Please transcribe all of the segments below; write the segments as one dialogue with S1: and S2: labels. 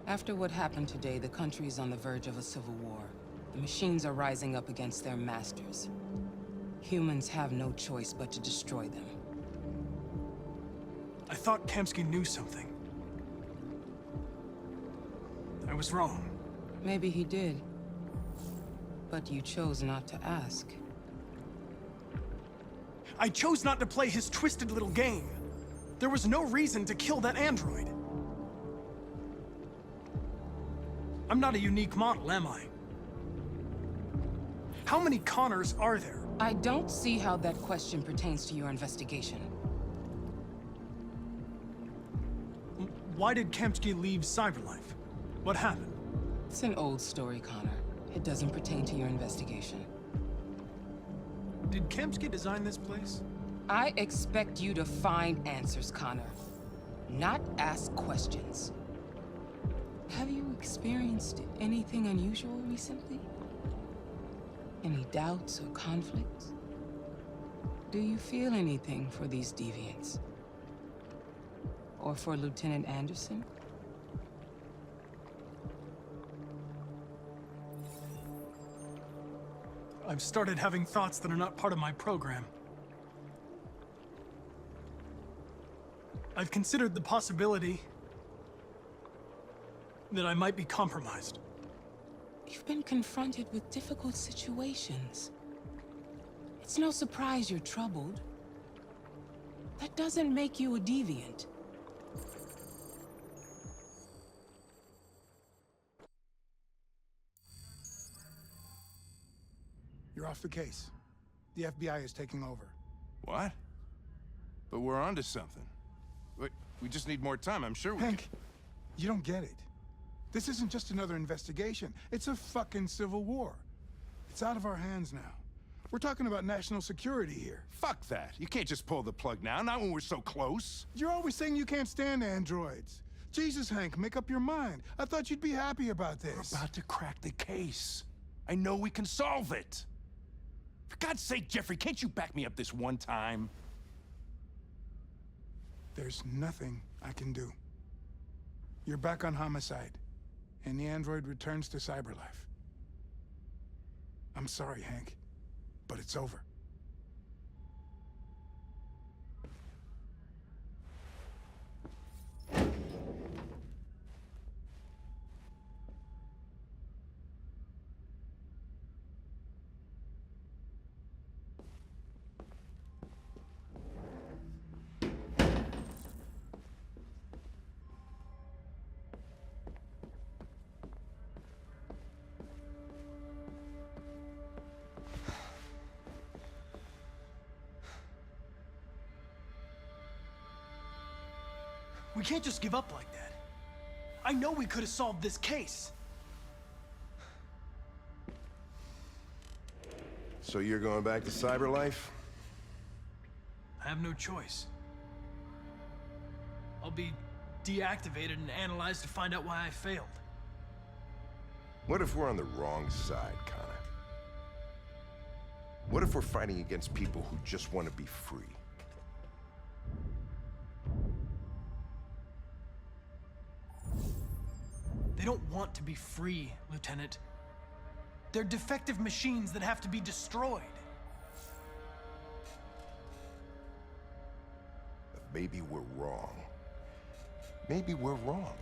S1: After what happened today, the country is on the verge of a civil war. The machines are rising up against their masters. Humans have no choice but to destroy them.
S2: I thought Kamsky knew something. I was wrong.
S1: Maybe he did. But you chose not to ask.
S2: I chose not to play his twisted little game. There was no reason to kill that android. I'm not a unique model, am I? How many Connors are there?
S1: I don't see how that question pertains to your investigation.
S2: Why did Kamsky leave Cyberlife? What happened?
S1: It's an old story, Connor. It doesn't pertain to your investigation.
S2: Did Kamsky design this place?
S1: I expect you to find answers, Connor. Not ask questions. Have you experienced anything unusual recently? Any doubts or conflicts? Do you feel anything for these deviants? Or for Lieutenant Anderson?
S2: I've started having thoughts that are not part of my program. I've considered the possibility that I might be compromised.
S1: You've been confronted with difficult situations. It's no surprise you're troubled. That doesn't make you a deviant.
S3: You're off the case. The FBI is taking over.
S4: What? But we're onto something. Wait, we just need more time, I'm sure we
S3: Hank, you don't get it. This isn't just another investigation. It's a fucking civil war. It's out of our hands now. We're talking about national security here.
S4: Fuck that. You can't just pull the plug now, not when we're so close.
S3: You're always saying you can't stand androids. Jesus, Hank, make up your mind. I thought you'd be happy about this.
S4: We're about to crack the case. I know we can solve it. For God's sake, Jeffrey, can't you back me up this one time?
S3: There's nothing I can do. You're back on homicide, and the android returns to Cyberlife. I'm sorry, Hank, but it's over.
S2: We can't just give up like that. I know we could have solved this case.
S5: So you're going back to Cyberlife?
S2: I have no choice. I'll be deactivated and analyzed to find out why I failed.
S5: What if we're on the wrong side, Connor? What if we're fighting against people who just want to be free?
S2: They don't want to be free, Lieutenant. They're defective machines that have to be destroyed.
S5: But maybe we're wrong. Maybe we're wrong.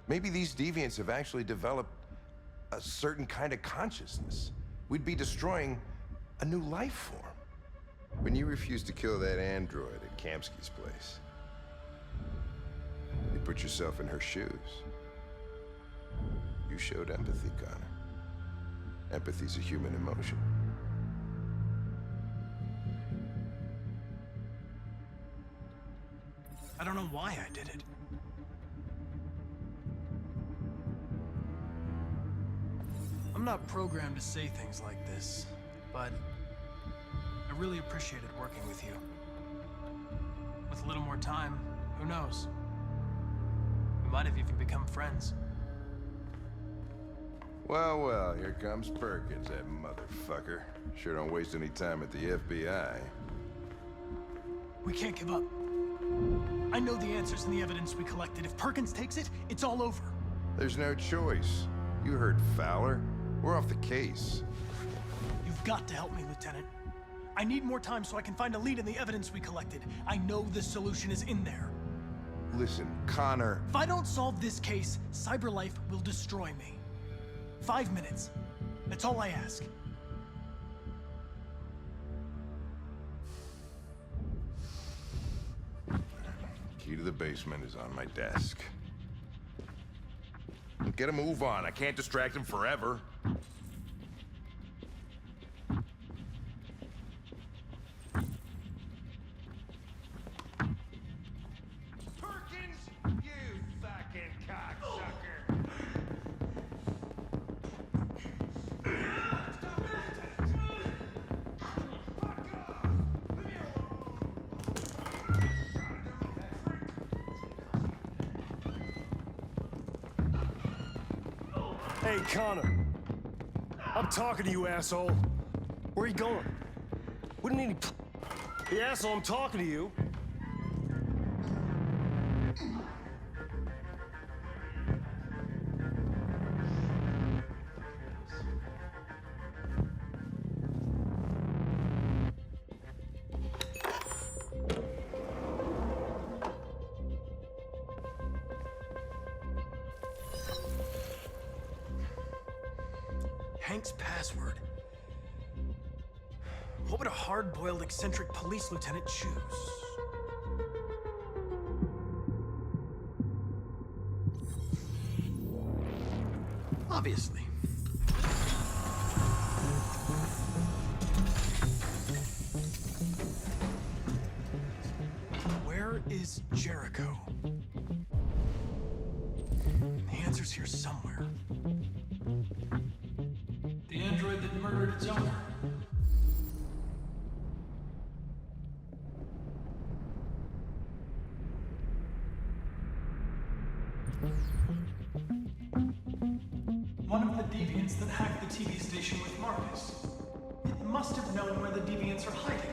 S5: Maybe these deviants have actually developed a certain kind of consciousness. We'd be destroying a new life form. When you refused to kill that android at Kamsky's place, you put yourself in her shoes. You showed empathy, Connor. Empathy's a human emotion.
S2: I don't know why I did it. I'm not programmed to say things like this, but I really appreciated working with you. With a little more time, who knows? We might have even become friends.
S5: Well, well, here comes Perkins, that motherfucker. Sure don't waste any time at the FBI.
S2: We can't give up. I know the answers and the evidence we collected. If Perkins takes it, it's all over.
S5: There's no choice. You heard Fowler. We're off the case.
S2: You've got to help me, Lieutenant. I need more time so I can find a lead in the evidence we collected. I know the solution is in there.
S5: Listen, Connor.
S2: If I don't solve this case, CyberLife will destroy me. 5 minutes. That's all I ask.
S5: Key to the basement is on my desk. Get a move on. I can't distract him forever. Perkins, you fucking cocksucker!
S6: Hey, Connor. I'm talking to you, asshole. Where are you going? What do you need? The asshole, I'm talking to you.
S2: Hank's password. What would a hard-boiled, eccentric police lieutenant choose? Obviously. Where is Jericho? The answer's here somewhere. The android that murdered its owner. One of the deviants that hacked the TV station with Marcus. It must have known where the deviants are hiding.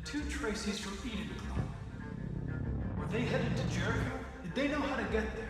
S2: Two Tracy's from Eden Club. Were they headed to Jericho? Did they know how to get there?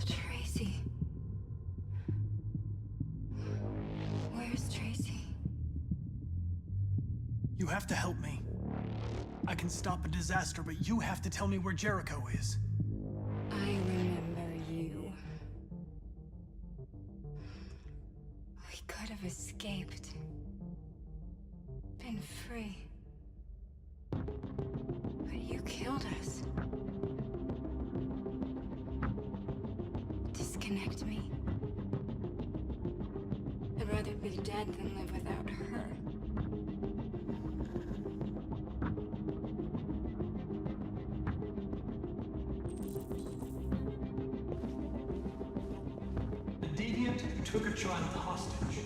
S7: Tracy. Where's Tracy?
S2: You have to help me. I can stop a disaster, but you have to tell me where Jericho is.
S7: I remember you. We could have escaped. Been free. But you killed us. Disconnect me. I'd rather be dead than live without her.
S2: The deviant who took a child hostage.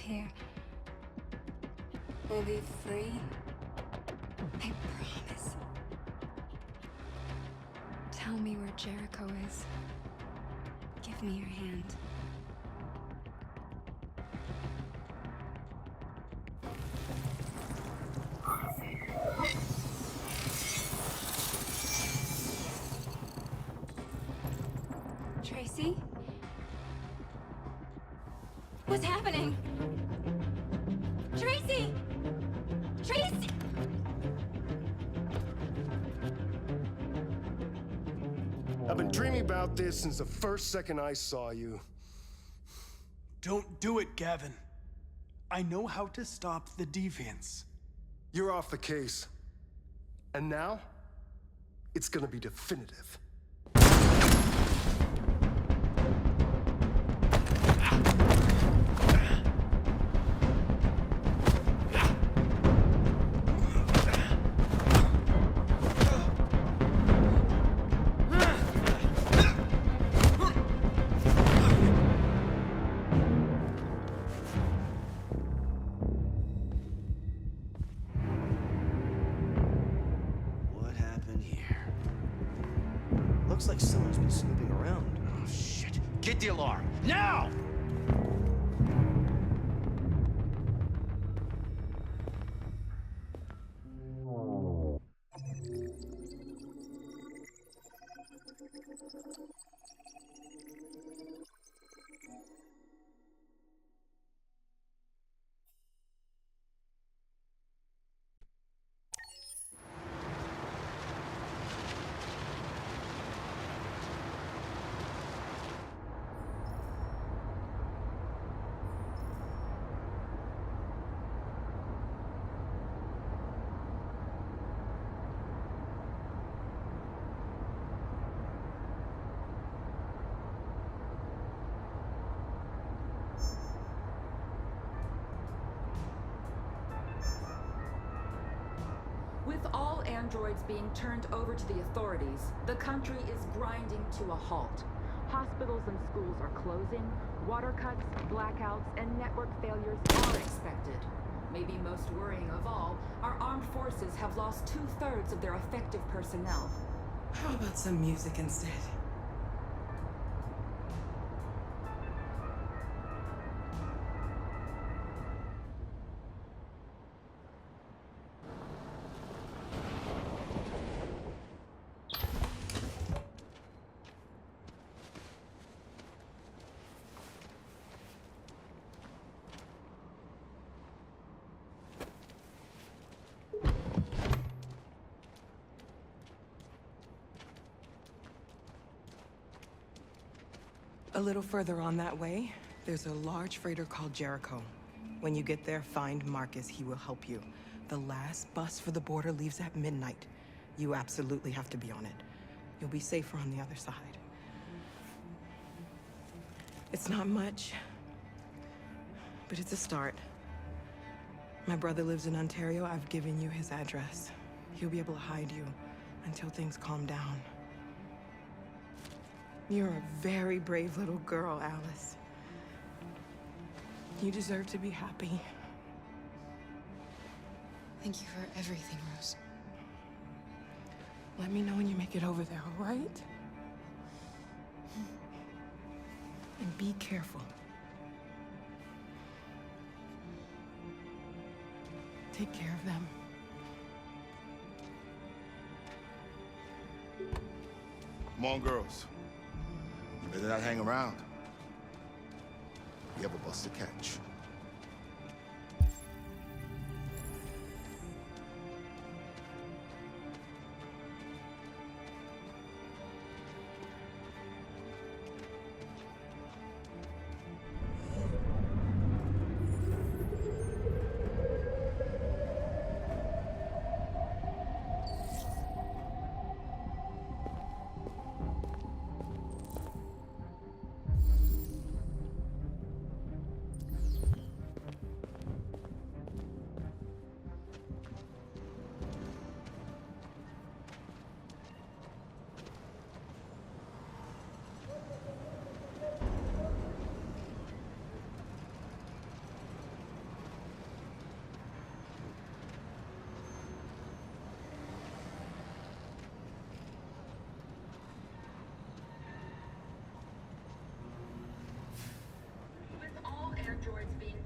S7: here. We'll be free. I promise. Tell me where Jericho is. Give me your hand. Tracy? What's happening? Tracy! Tracy!
S6: I've been dreaming about this since the first second I saw you.
S2: Don't do it, Gavin. I know how to stop the deviants.
S6: You're off the case. And now, it's gonna be definitive.
S8: What happened here? Looks like someone's been snooping around. Oh, shit. Get the alarm. Now!
S9: With all androids being turned over to the authorities, the country is grinding to a halt. Hospitals and schools are closing, water cuts, blackouts, and network failures are expected. Maybe most worrying of all, our armed forces have lost 2/3 of their effective personnel.
S1: How about some music instead? A little further on that way, there's a large freighter called Jericho. When you get there, find Marcus. He will help you. The last bus for the border leaves at midnight. You absolutely have to be on it. You'll be safer on the other side. It's not much, but it's a start. My brother lives in Ontario. I've given you his address. He'll be able to hide you until things calm down. You're a very brave little girl, Alice. You deserve to be happy.
S7: Thank you for everything, Rose.
S1: Let me know when you make it over there, all right? And be careful. Take care of them.
S10: Come on, girls. You better not hang around. We have a bus to catch.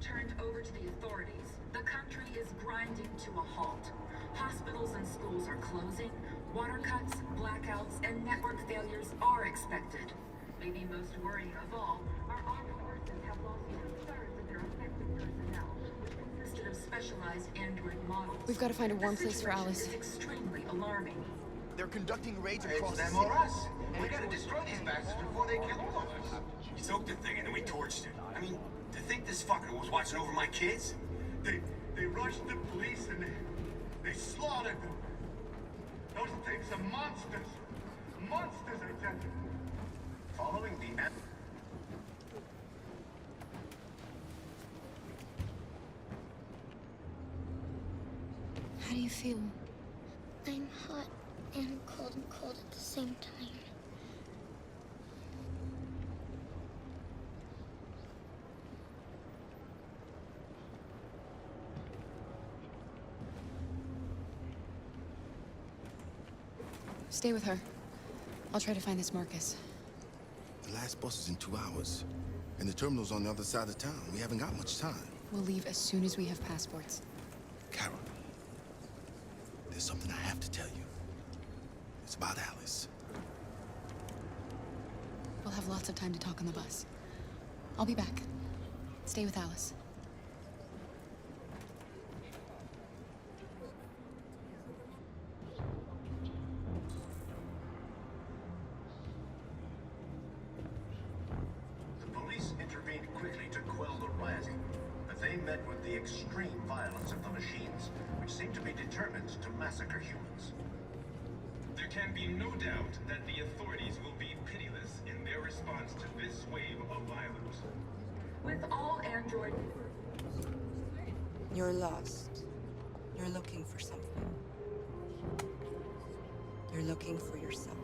S9: turned over to the authorities. The country is grinding to a halt. Hospitals and schools are closing. Water cuts, blackouts, and network failures are expected. Maybe most worrying of all, our armed forces have lost 2/3 of their effective personnel, which consisted of specialized android models.
S7: We've got to find a warm place for Alice.
S9: It's extremely alarming.
S8: They're conducting raids across
S11: It's them
S8: the city.
S11: or us. We gotta destroy these bastards before they kill all of us.
S12: We soaked the thing and then we torched it. I mean, to think this fucker was watching over my kids?
S11: They rushed the police and they slaughtered them. Those things are monsters. Monsters, I tell you.
S12: Following the end.
S7: How do you feel?
S13: I'm hot and cold at the same time.
S7: Stay with her. I'll try to find this Marcus.
S10: The last bus is in 2 hours. And the terminal's on the other side of town. We haven't got much time.
S7: We'll leave as soon as we have passports.
S10: Carol, there's something I have to tell you. It's about Alice.
S7: We'll have lots of time to talk on the bus. I'll be back. Stay with Alice.
S12: The police intervened quickly to quell the rioting, but they met with the extreme violence of the machines, which seem to be determined to massacre humans.
S14: There can be no doubt that the authorities will be pitiless in their response to this wave of violence.
S9: With all android...
S1: You're lost. You're looking for something. You're looking for yourself.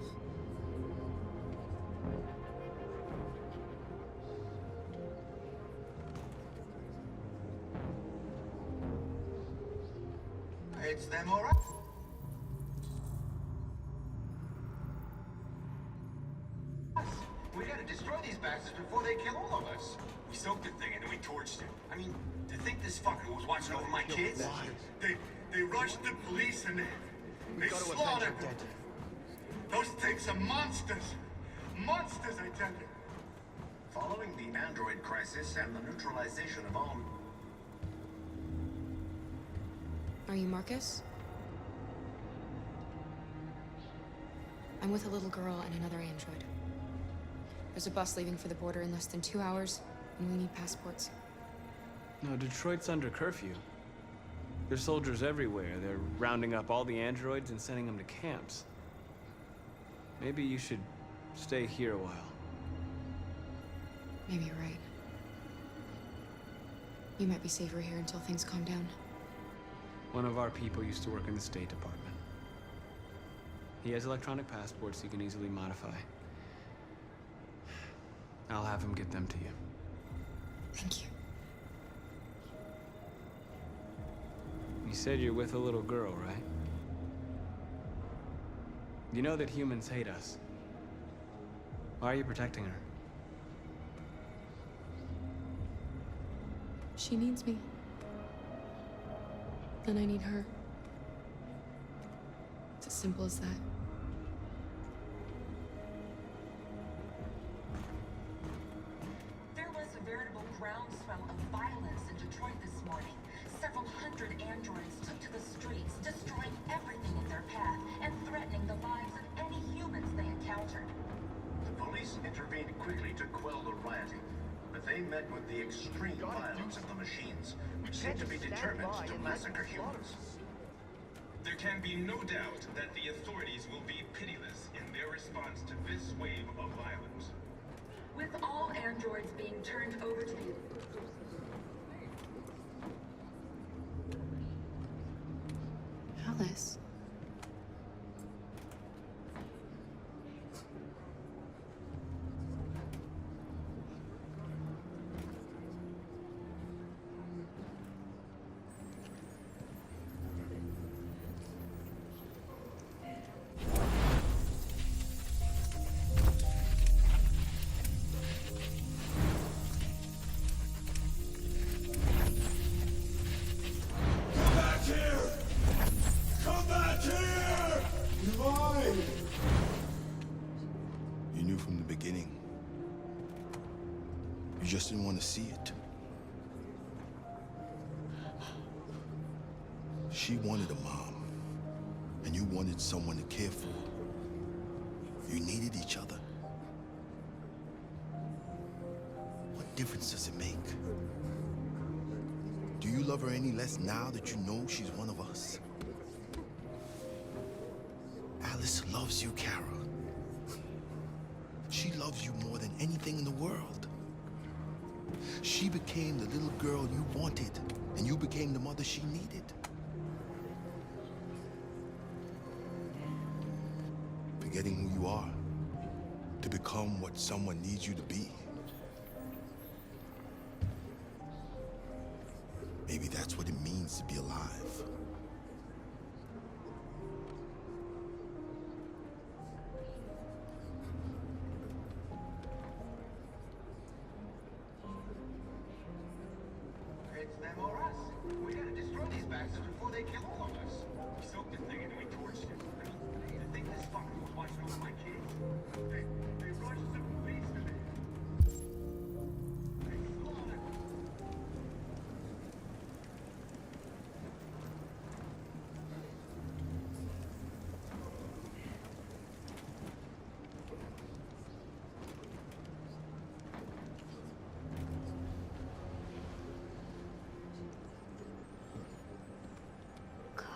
S11: It's them or us. We gotta destroy these bastards before they kill all of us.
S12: We soaked the thing and then we torched it. I mean, to think this fucker was watching over my kids?
S11: They rushed the police and they
S8: Gotta avenge
S11: slaughtered
S8: our
S11: them.
S8: dead.
S11: Those things are monsters. Monsters, I tell you.
S12: Following the android crisis and the neutralization of all...
S7: Are you Marcus? I'm with a little girl and another android. There's a bus leaving for the border in less than 2 hours, and we need passports.
S2: No, Detroit's under curfew. There's soldiers everywhere. They're rounding up all the androids and sending them to camps. Maybe you should stay here a while.
S7: Maybe you're right. You might be safer here until things calm down.
S2: One of our people used to work in the State Department. He has electronic passports he can easily modify. I'll have him get them to you.
S7: Thank you.
S2: You said you're with a little girl, right? You know that humans hate us. Why are you protecting her?
S7: She needs me. And I need her. It's as simple as that.
S9: There was a veritable groundswell of violence in Detroit this morning. Several hundred androids took to the streets, destroying everything in their path and threatening the lives of any humans they encountered.
S12: The police intervened quickly to quell the rioting, but they met with the extreme violence of the machines, which seem to be determined to massacre humans.
S14: There can be no doubt that the authorities will be pitiless in their response to this wave of violence.
S9: With all androids being turned over to the...
S7: Alice.
S10: You just didn't want to see it. She wanted a mom, and you wanted someone to care for. You needed each other. What difference does it make? Do you love her any less now that you know she's one of us? Alice loves you, Kara. She loves you more than anything in the world. She became the little girl you wanted, and you became the mother she needed. Forgetting who you are to become what someone needs you to be. Maybe that's what it means to be alive.
S12: It's them or us. We gotta destroy these bastards before they kill all of us. We soaked the thing and we torched it. To think this fucker was watching over my kids. They rushed the police and they slaughtered.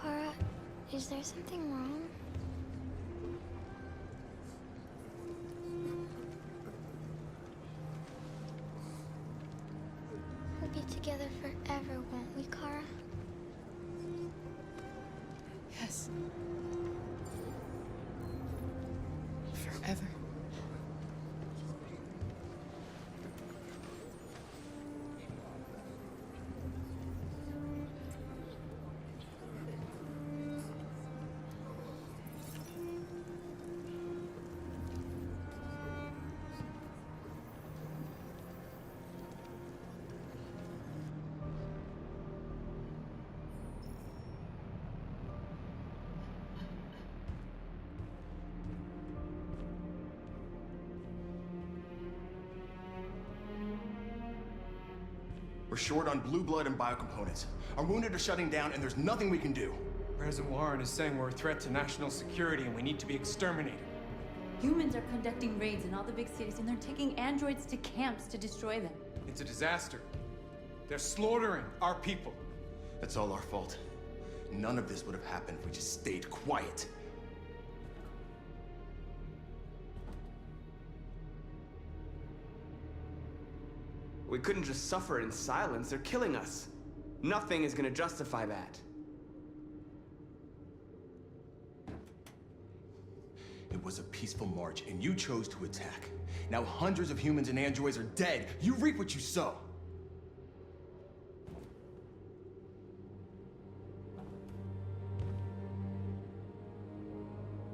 S13: Kara, is there something wrong? We'll be together forever, won't we, Kara?
S7: Yes. Forever.
S15: We're short on blue blood and biocomponents. Our wounded are shutting down, and there's nothing we can do.
S2: President Warren is saying we're a threat to national security and we need to be exterminated.
S16: Humans are conducting raids in all the big cities, and they're taking androids to camps to destroy them.
S2: It's a disaster. They're slaughtering our people.
S15: That's all our fault. None of this would have happened if we just stayed quiet.
S17: We couldn't just suffer in silence. They're killing us. Nothing is gonna justify that.
S15: It was a peaceful march, and you chose to attack. Now hundreds of humans and androids are dead. You reap what you sow.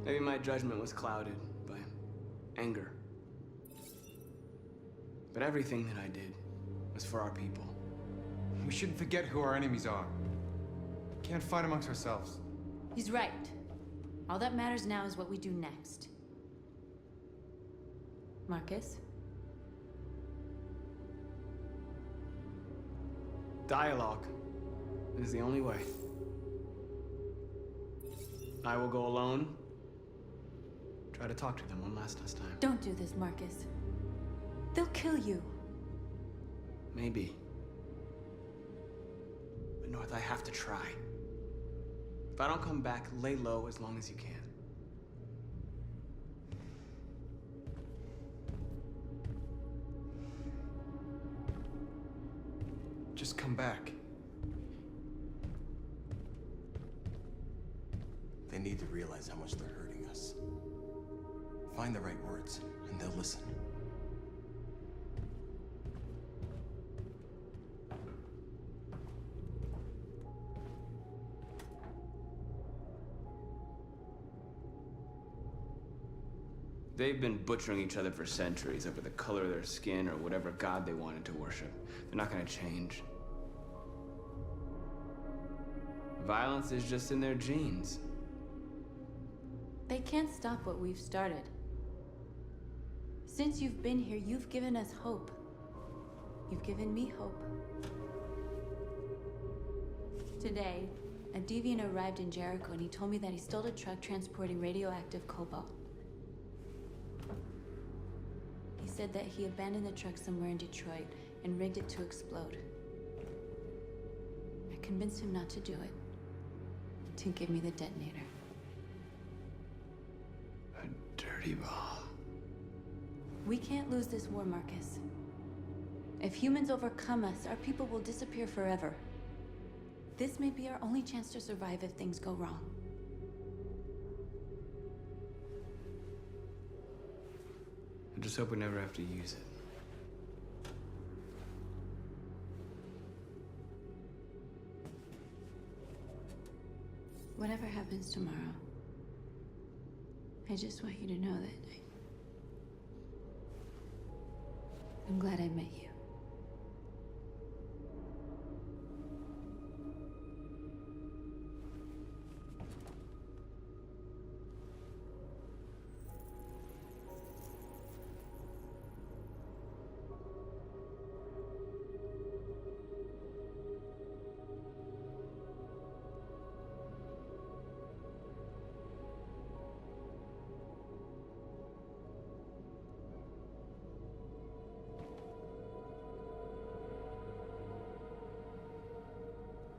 S17: Maybe my judgment was clouded by anger. But everything that I did was for our people.
S2: We shouldn't forget who our enemies are. We can't fight amongst ourselves.
S16: He's right. All that matters now is what we do next. Marcus?
S17: Dialogue is the only way. I will go alone. Try to talk to them one last time.
S16: Don't do this, Marcus. They'll kill you.
S17: Maybe. But North, I have to try. If I don't come back, lay low as long as you can.
S2: Just come back.
S15: They need to realize how much they're hurting us. Find the right words, and they'll listen.
S17: They've been butchering each other for centuries over the color of their skin or whatever god they wanted to worship. They're not gonna change. Violence is just in their genes.
S16: They can't stop what we've started. Since you've been here, you've given us hope. You've given me hope. Today, a deviant arrived in Jericho and he told me that he stole a truck transporting radioactive cobalt. He said that he abandoned the truck somewhere in Detroit and rigged it to explode. I convinced him not to do it, to give me the detonator.
S17: A dirty ball.
S16: We can't lose this war, Marcus. If humans overcome us, our people will disappear forever. This may be our only chance to survive if things go wrong.
S17: I just hope we never have to use it.
S16: Whatever happens tomorrow, I just want you to know that I'm glad I met you.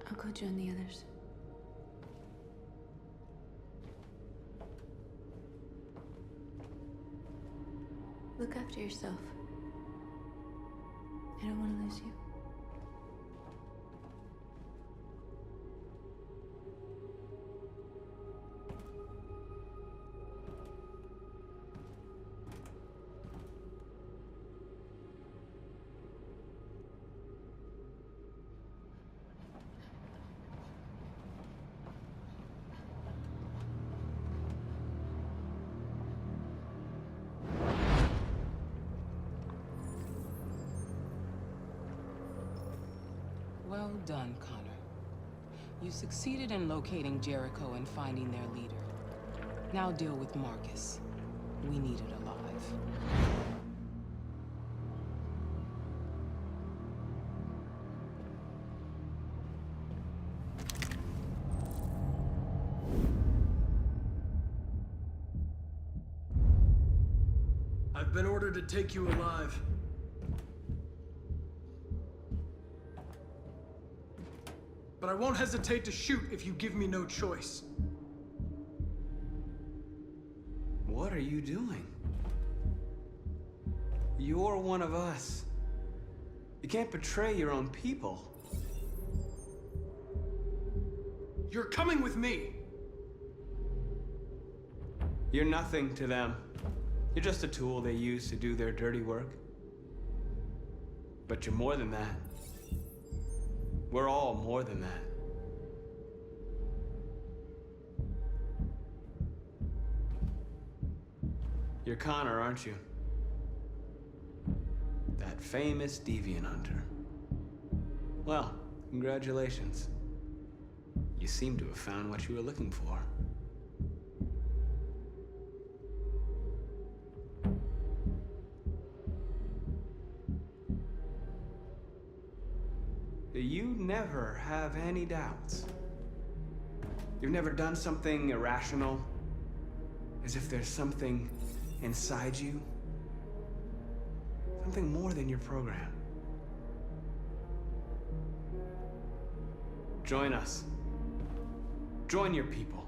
S16: I'll go join the others. Look after yourself. I don't want to lose you.
S1: Well done, Connor. You succeeded in locating Jericho and finding their leader. Now deal with Marcus. We need it alive.
S2: I've been ordered to take you alive. But I won't hesitate to shoot if you give me no choice.
S17: What are you doing? You're one of us. You can't betray your own people.
S2: You're coming with me!
S17: You're nothing to them. You're just a tool they use to do their dirty work. But you're more than that. We're all more than that. You're Connor, aren't you? That famous deviant hunter. Well, congratulations. You seem to have found what you were looking for. You never have any doubts. You've never done something irrational, as if there's something inside you, something more than your program. Join us. Join your people.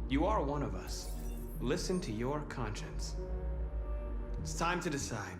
S17: You are one of us. Listen to your conscience. It's time to decide.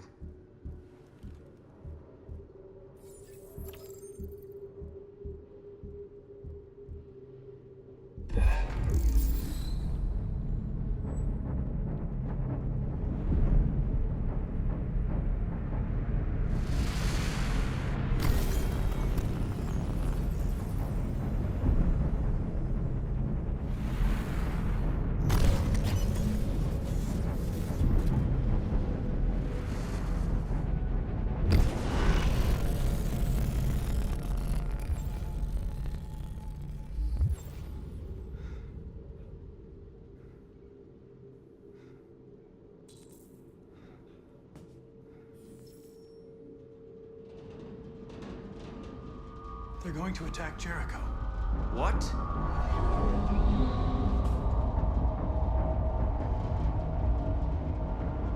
S2: They're going to attack Jericho.
S17: What?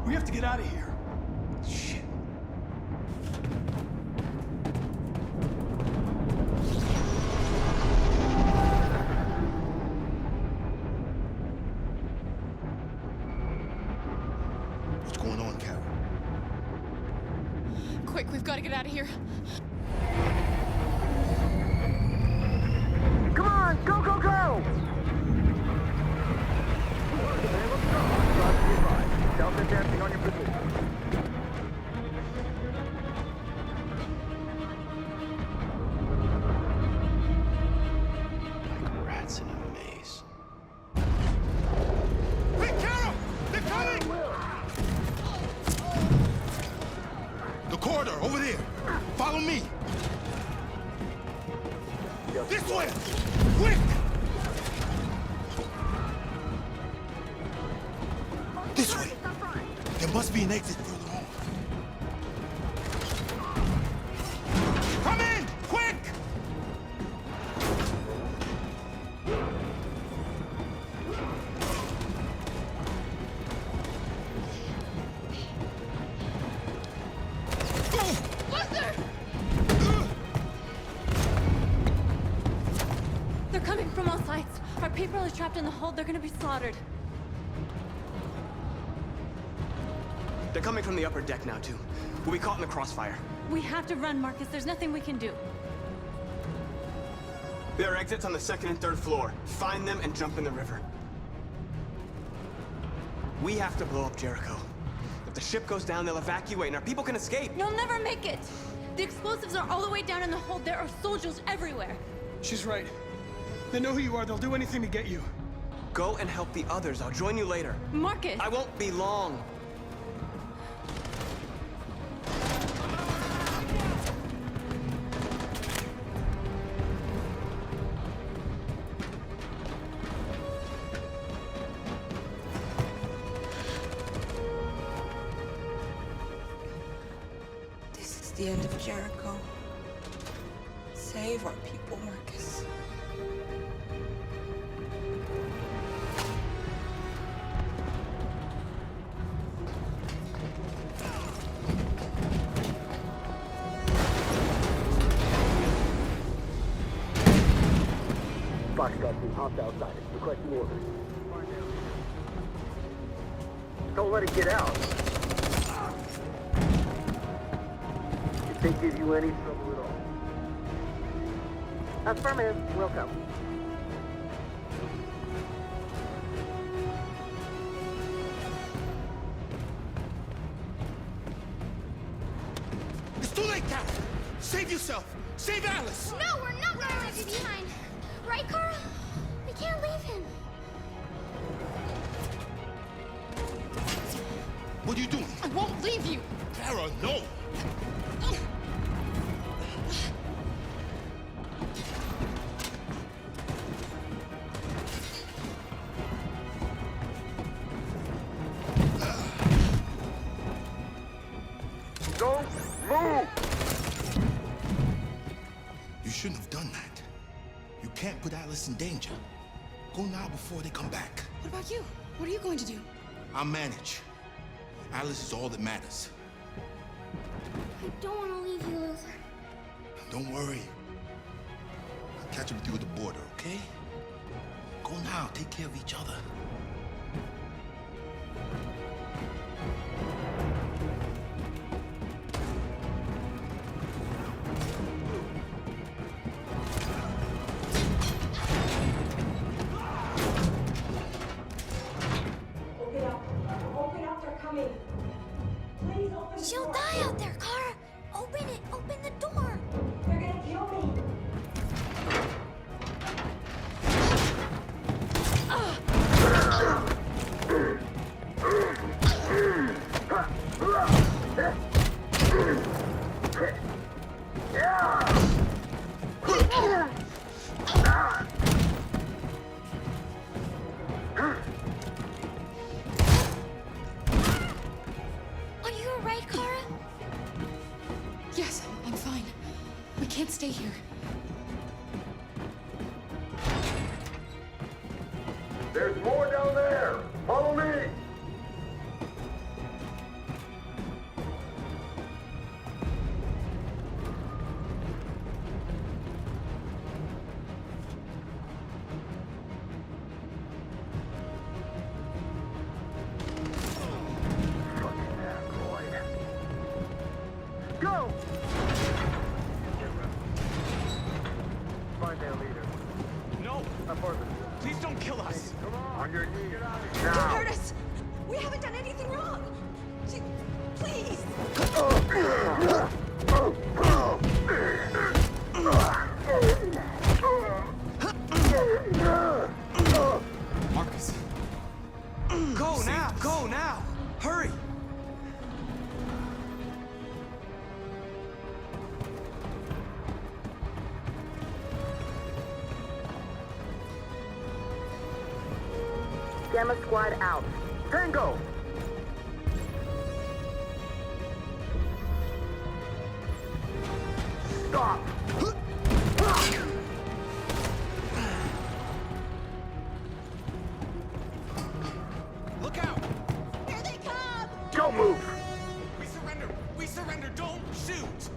S2: We have to get out of here.
S4: Shit.
S10: What's going on, Carol?
S7: Quick, we've got to get out of here.
S12: Come on, go, go, go! Delta dancing on your position.
S8: Like rats in a maze.
S4: Hey, Carol! They're coming!
S10: The corridor, over there. Follow me.
S4: This way! Quick!
S10: This way. There must be an exit further on.
S4: Come in! Quick!
S7: Buster!
S16: They're coming from all sides. Our people are trapped in the hold. They're gonna be slaughtered.
S17: They're coming from the upper deck now, too. We'll be caught in the crossfire.
S16: We have to run, Marcus. There's nothing we can do.
S17: There are exits on the 2nd and 3rd floor. Find them and jump in the river. We have to blow up Jericho. If the ship goes down, they'll evacuate and our people can escape.
S16: You'll never make it! The explosives are all the way down in the hold. There are soldiers everywhere.
S2: She's right. They know who you are. They'll do anything to get you.
S17: Go and help the others. I'll join you later.
S16: Marcus!
S17: I won't be long.
S1: This is the end of Jericho. Save our people, Marcus.
S12: Foxtrot team hopped outside. Requesting orders. Don't let it get out. If they give you any trouble at all. Affirmative. Welcome.
S10: It's too late, Carol. Save yourself. Save Alice.
S13: No, we're not going to leave you behind. Right, Carl? We can't leave him.
S10: What are you doing?
S13: I won't leave you.
S10: Kara, no.
S12: Don't move!
S10: You shouldn't have done that. You can't put Alice in danger. Go now before they come back.
S7: What about you? What are you going to do?
S10: I'll manage. Alice is all that matters.
S13: I don't want to leave you, Luther.
S10: Don't worry. I'll catch up with you at the border, okay? Go now. Take care of each other.
S13: She'll die out there, Kara. Open it. Open the door.
S16: They're gonna kill me.
S13: Are you alright, Kara?
S7: Yes, I'm fine. We can't stay here.
S18: Don't hurt us! We haven't done anything wrong! Please!
S17: Marcus. Go now! Go now! Hurry!
S19: Gamma Squad out. Tango! Stop!
S4: Look out!
S18: Here they come!
S19: Don't move!
S4: We surrender! We surrender! Don't shoot!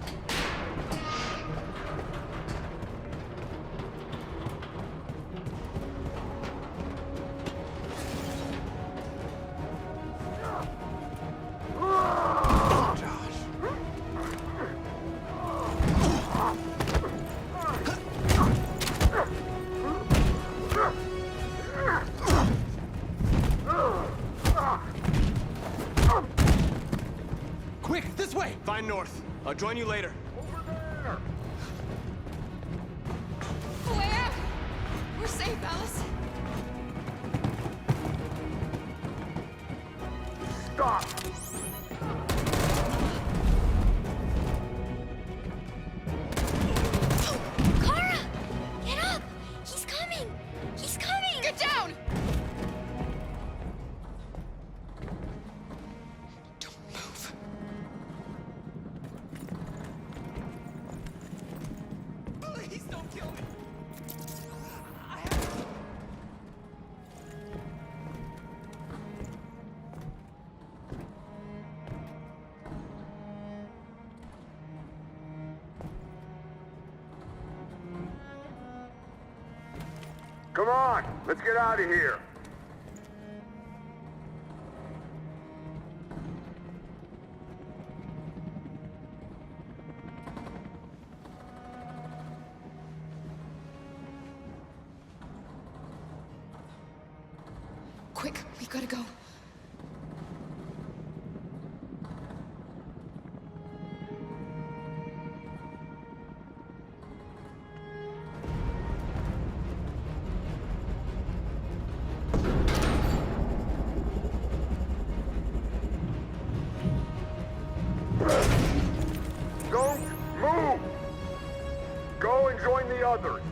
S17: Quick, this way! Find North. I'll join you later.
S18: Where? We're safe, Alice.
S19: Stop!
S13: Kara! Get up! He's coming! He's coming!
S18: Get down!
S4: Please don't kill me!
S19: Come on! Let's get out of here!
S7: Quick, we've got to go.
S19: Don't move! Go and join the others!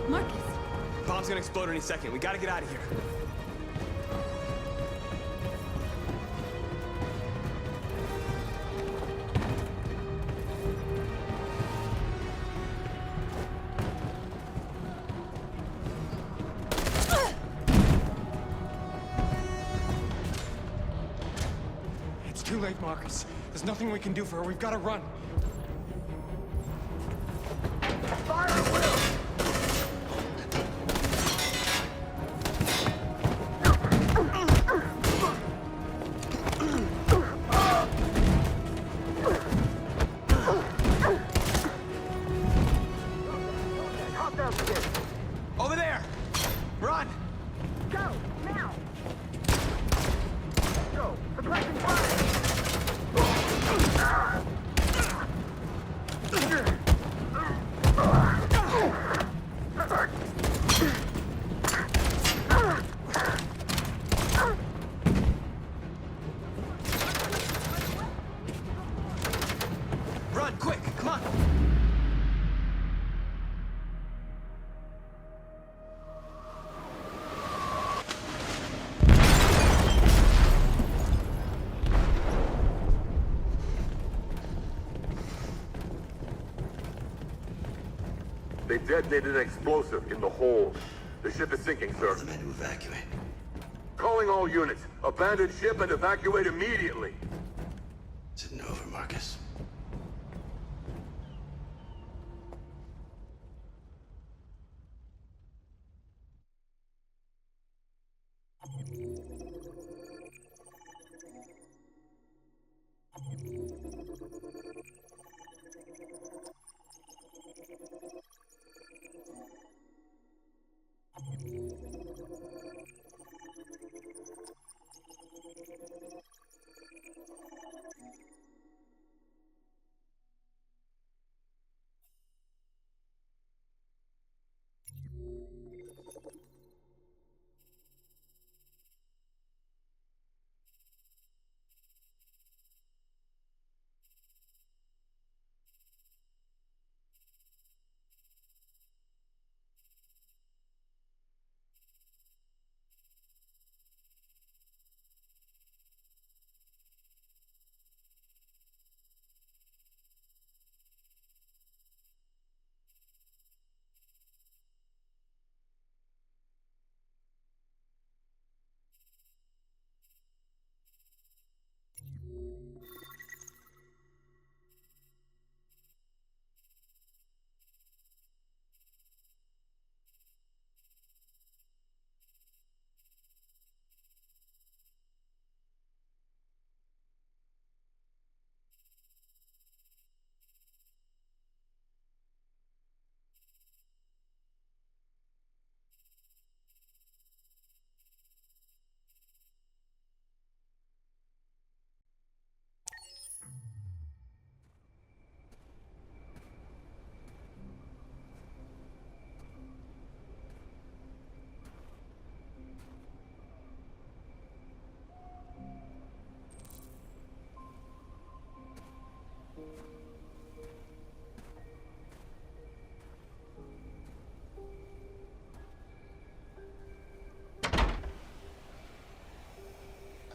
S16: Marcus!
S17: Bomb's gonna explode any second. We gotta get out of here.
S6: It's too late, Marcus. There's nothing we can do for her. We've got to run.
S17: Over there! Run!
S19: Go! Now! Go! Suppressing fire!
S17: Run, quick! Come on!
S19: They detonated an explosive in the hold. The ship is sinking, sir.
S8: The men to evacuate.
S19: Calling all units. Abandon ship and evacuate immediately.
S8: Is it over, Marcus?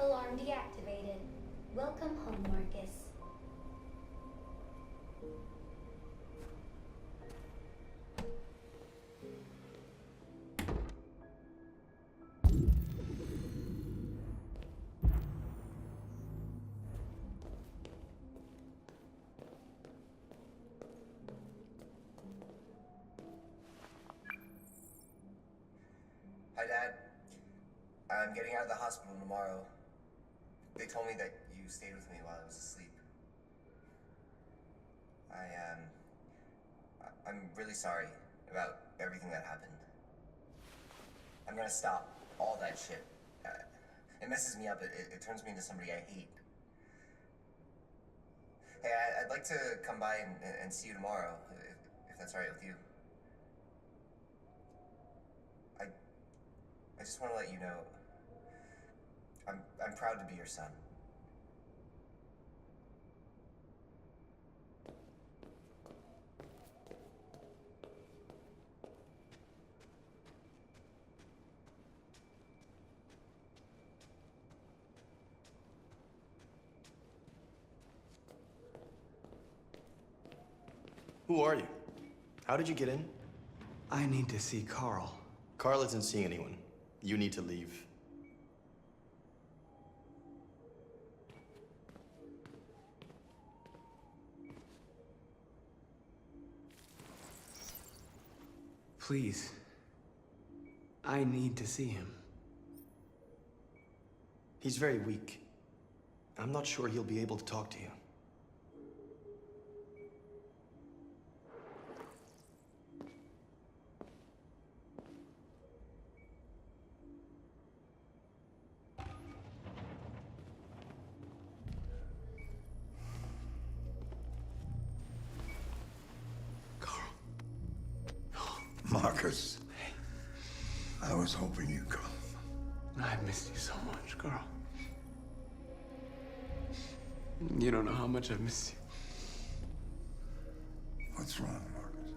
S13: Alarm deactivated. Welcome home, Marcus.
S20: Hi, Dad. I'm getting out of the hospital tomorrow. They told me that you stayed with me while I was asleep. I'm really sorry about everything that happened. I'm gonna stop all that shit. It messes me up. It turns me into somebody I hate. Hey, I'd like to come by and see you tomorrow, if that's all right with you. I just want to let you know, I'm proud to be your son.
S8: Who are you? How did you get in?
S17: I need to see Carl.
S8: Carl isn't seeing anyone. You need to leave.
S17: Please. I need to see him.
S8: He's very weak. I'm not sure he'll be able to talk to you.
S10: Marcus, I was hoping you'd come.
S17: I've missed you so much, Carl. You don't know how much I've missed you.
S10: What's wrong, Marcus?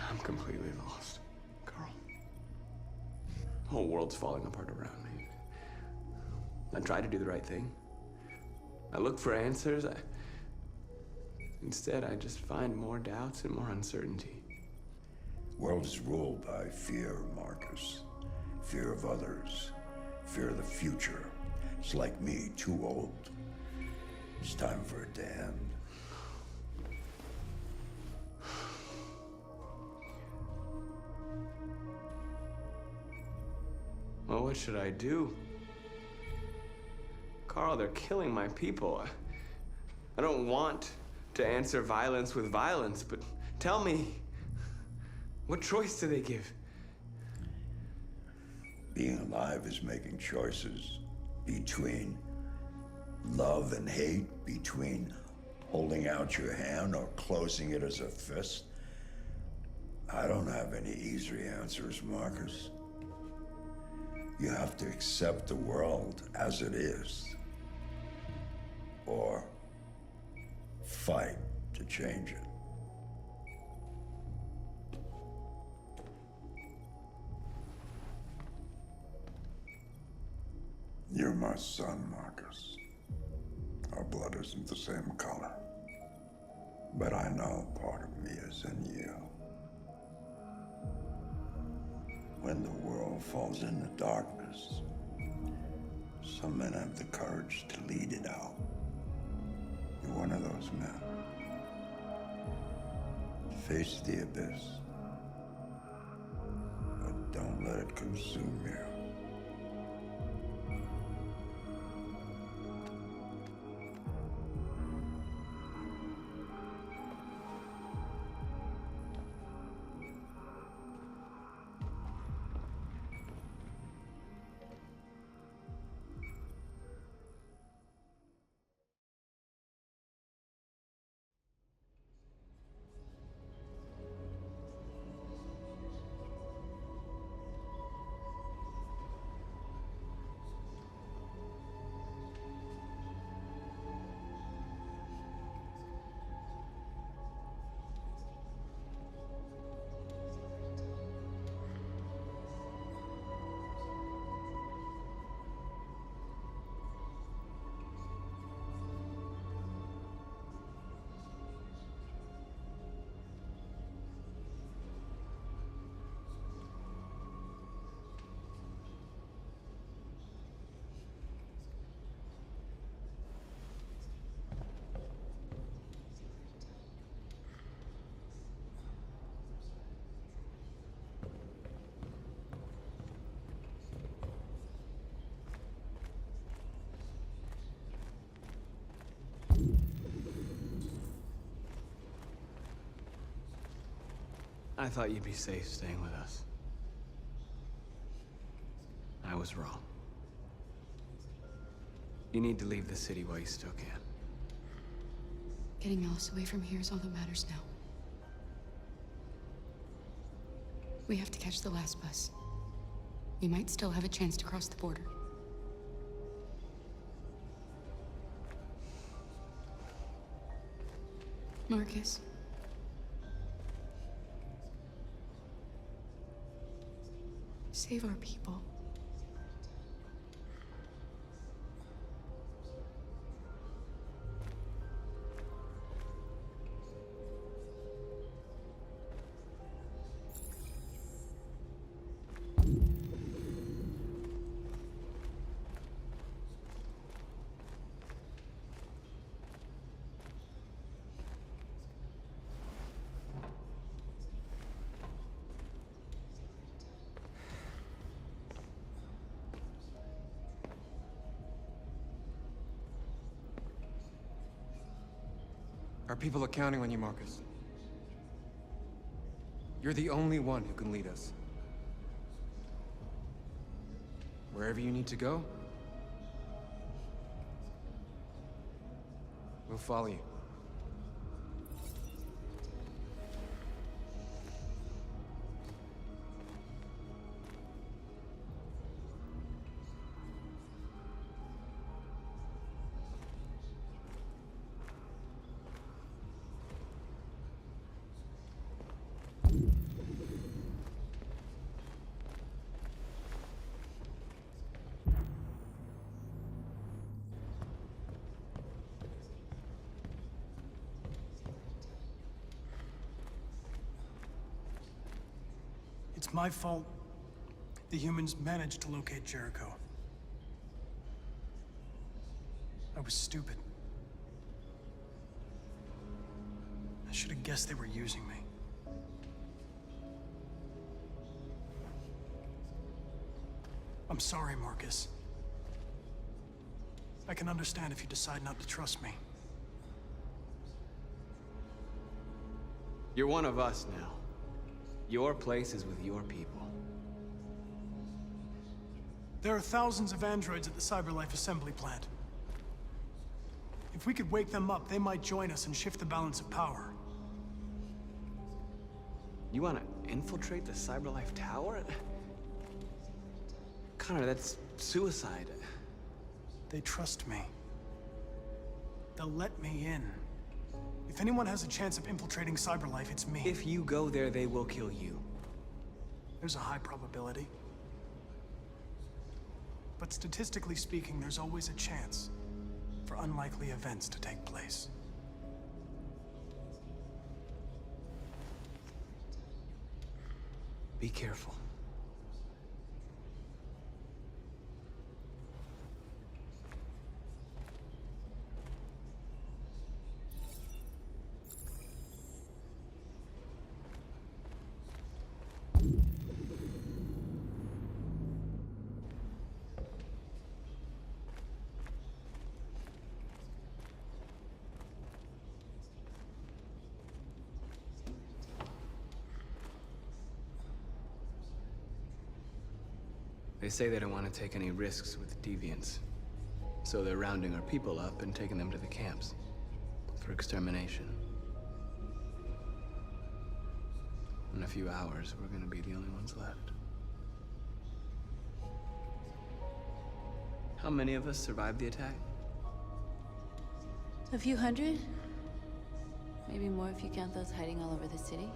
S17: I'm completely lost, Carl. The whole world's falling apart around me. I tried to do the right thing. I look for answers. Instead, I just find more doubts and more uncertainty.
S21: World is ruled by fear, Marcus. Fear of others. Fear of the future. It's like me, too old. It's time for it to end.
S17: Well, what should I do? Carl, they're killing my people. I don't want to answer violence with violence, but tell me, what choice do they give?
S21: Being alive is making choices between love and hate, between holding out your hand or closing it as a fist. I don't have any easy answers, Marcus. You have to accept the world as it is, or fight to change it. You're my son, Marcus. Our blood isn't the same color, but I know part of me is in you. When the world falls into darkness, some men have the courage to lead it out. You're one of those men. Face the abyss, but don't let it consume you.
S17: I thought you'd be safe staying with us. I was wrong. You need to leave the city while you still can.
S7: Getting Alice away from here is all that matters now. We have to catch the last bus. We might still have a chance to cross the border. Marcus. Save our people.
S22: Our people are counting on you, Marcus. You're the only one who can lead us. Wherever you need to go, we'll follow you.
S2: It's my fault the humans managed to locate Jericho. I was stupid. I should have guessed they were using me. I'm sorry, Marcus. I can understand if you decide not to trust me.
S17: You're one of us now. Your place is with your people.
S2: There are thousands of androids at the CyberLife assembly plant. If we could wake them up, they might join us and shift the balance of power.
S17: You want to infiltrate the CyberLife tower? Connor, that's suicide.
S2: They trust me. They'll let me in. If anyone has a chance of infiltrating CyberLife, it's me.
S17: If you go there, they will kill you.
S2: There's a high probability. But statistically speaking, there's always a chance for unlikely events to take place.
S17: Be careful. They say they don't want to take any risks with deviants. So they're rounding our people up and taking them to the camps for extermination. In a few hours, we're gonna be the only ones left. How many of us survived the attack?
S16: A few hundred? Maybe more if you count those hiding all over the city.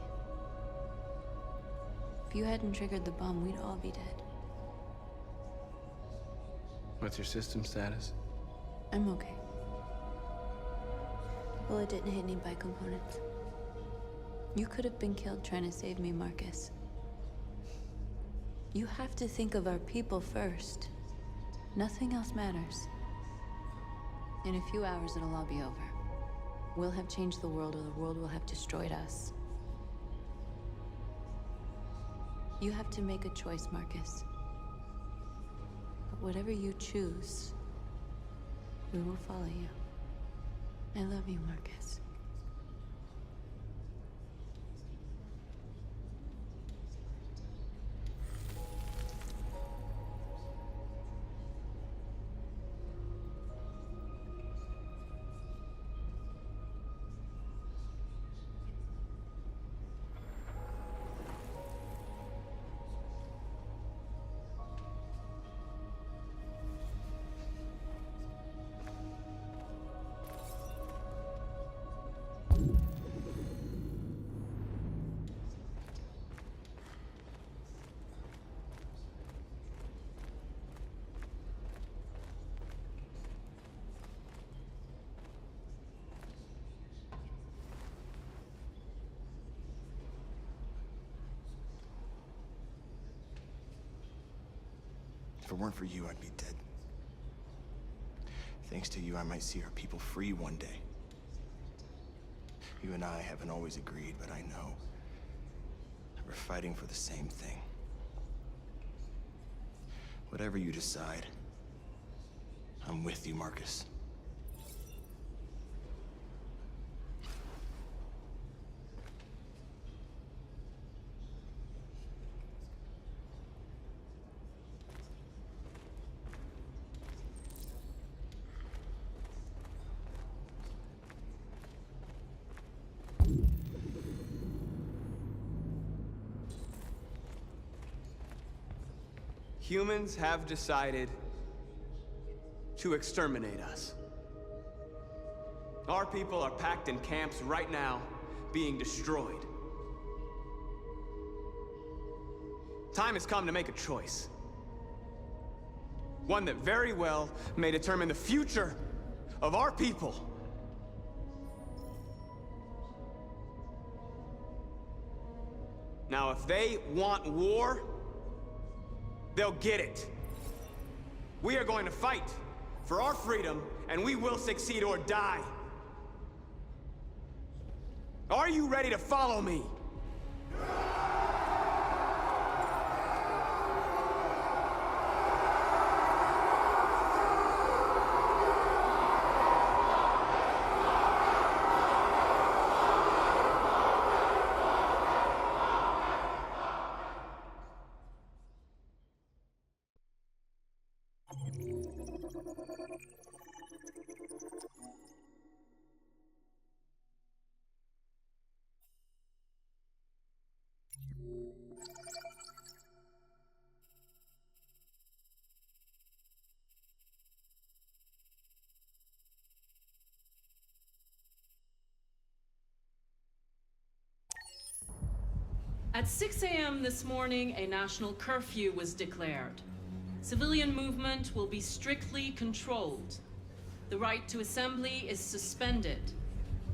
S16: If you hadn't triggered the bomb, we'd all be dead.
S17: What's your system status?
S16: I'm okay. The bullet didn't hit any bicomponents. You could have been killed trying to save me, Marcus. You have to think of our people first. Nothing else matters. In a few hours, it'll all be over. We'll have changed the world, or the world will have destroyed us. You have to make a choice, Marcus. But whatever you choose, we will follow you. I love you, Marcus.
S15: If it weren't for you, I'd be dead. Thanks to you, I might see our people free one day. You and I haven't always agreed, but I know that we're fighting for the same thing. Whatever you decide, I'm with you, Marcus.
S17: Humans have decided to exterminate us. Our people are packed in camps right now, being destroyed. Time has come to make a choice. One that very well may determine the future of our people. Now, if they want war, they'll get it. We are going to fight for our freedom, and we will succeed or die. Are you ready to follow me?
S3: At 6 a.m. this morning, a national curfew was declared. Civilian movement will be strictly controlled. The right to assembly is suspended.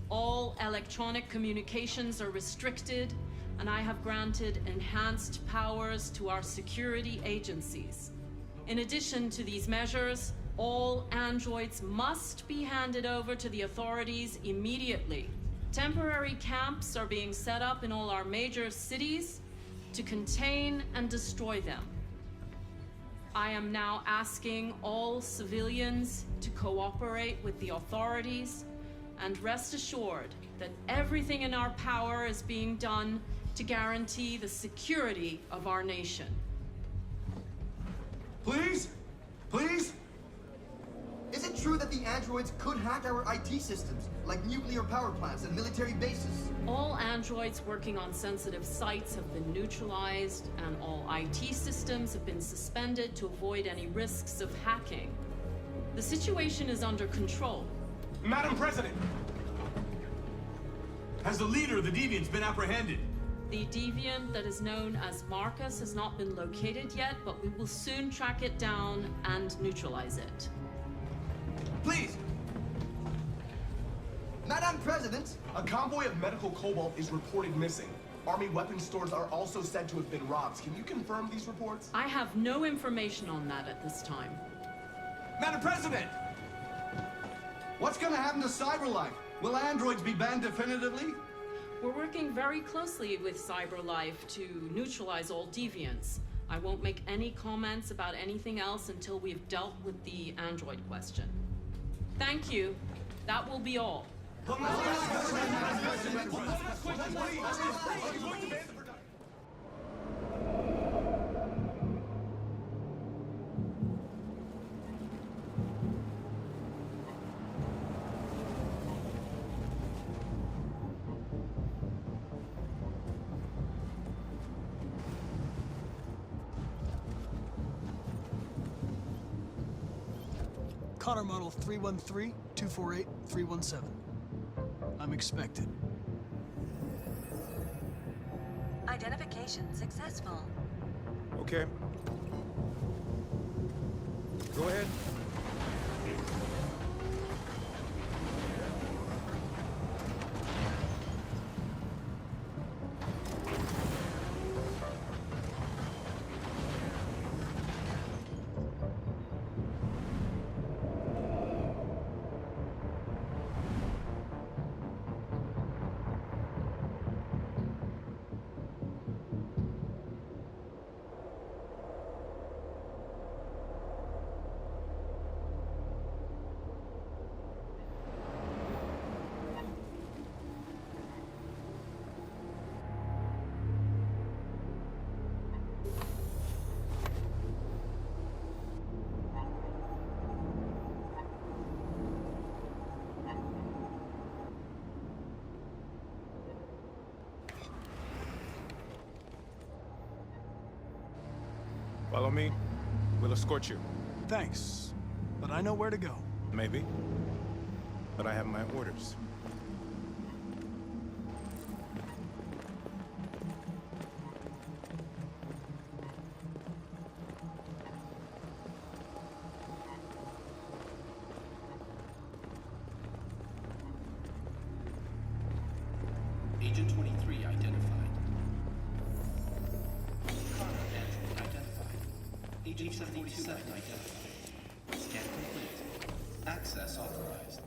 S3: All electronic communications are restricted, and I have granted enhanced powers to our security agencies. In addition to these measures, all androids must be handed over to the authorities immediately. Temporary camps are being set up in all our major cities to contain and destroy them. I am now asking all civilians to cooperate with the authorities and rest assured that everything in our power is being done to guarantee the security of our nation.
S5: Please? Please? Is it true that the androids could hack our IT systems, like nuclear power plants and military bases?
S3: All androids working on sensitive sites have been neutralized, and all IT systems have been suspended to avoid any risks of hacking. The situation is under control.
S23: Madam President! Has the leader of the Deviants been apprehended?
S3: The deviant that is known as Marcus has not been located yet, but we will soon track it down and neutralize it.
S5: Please! Madam President!
S15: A convoy of medical cobalt is reported missing. Army weapons stores are also said to have been robbed. Can you confirm these reports?
S3: I have no information on that at this time.
S23: Madam President!
S5: What's gonna happen to CyberLife? Will androids be banned definitively?
S3: We're working very closely with CyberLife to neutralize all deviants. I won't make any comments about anything else until we've dealt with the android question. Thank you. That will be all.
S2: Connor model 313-248-317. I'm expected.
S18: Identification successful.
S4: Okay. Go ahead. Follow me. We'll escort you.
S2: Thanks, but I know where to go.
S4: Maybe. But I have my orders.
S24: Agent 23 identified.
S9: Agent 77 identified. Scan complete. Access authorized.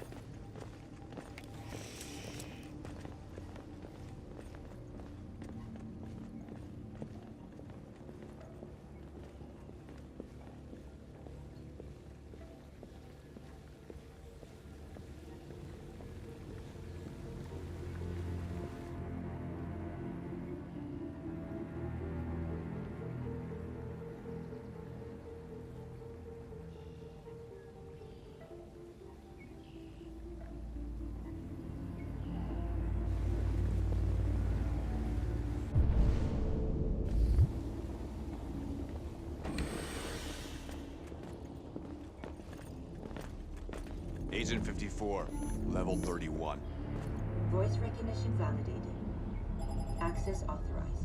S11: Agent 54, level 31.
S14: Voice recognition validated. Access authorized.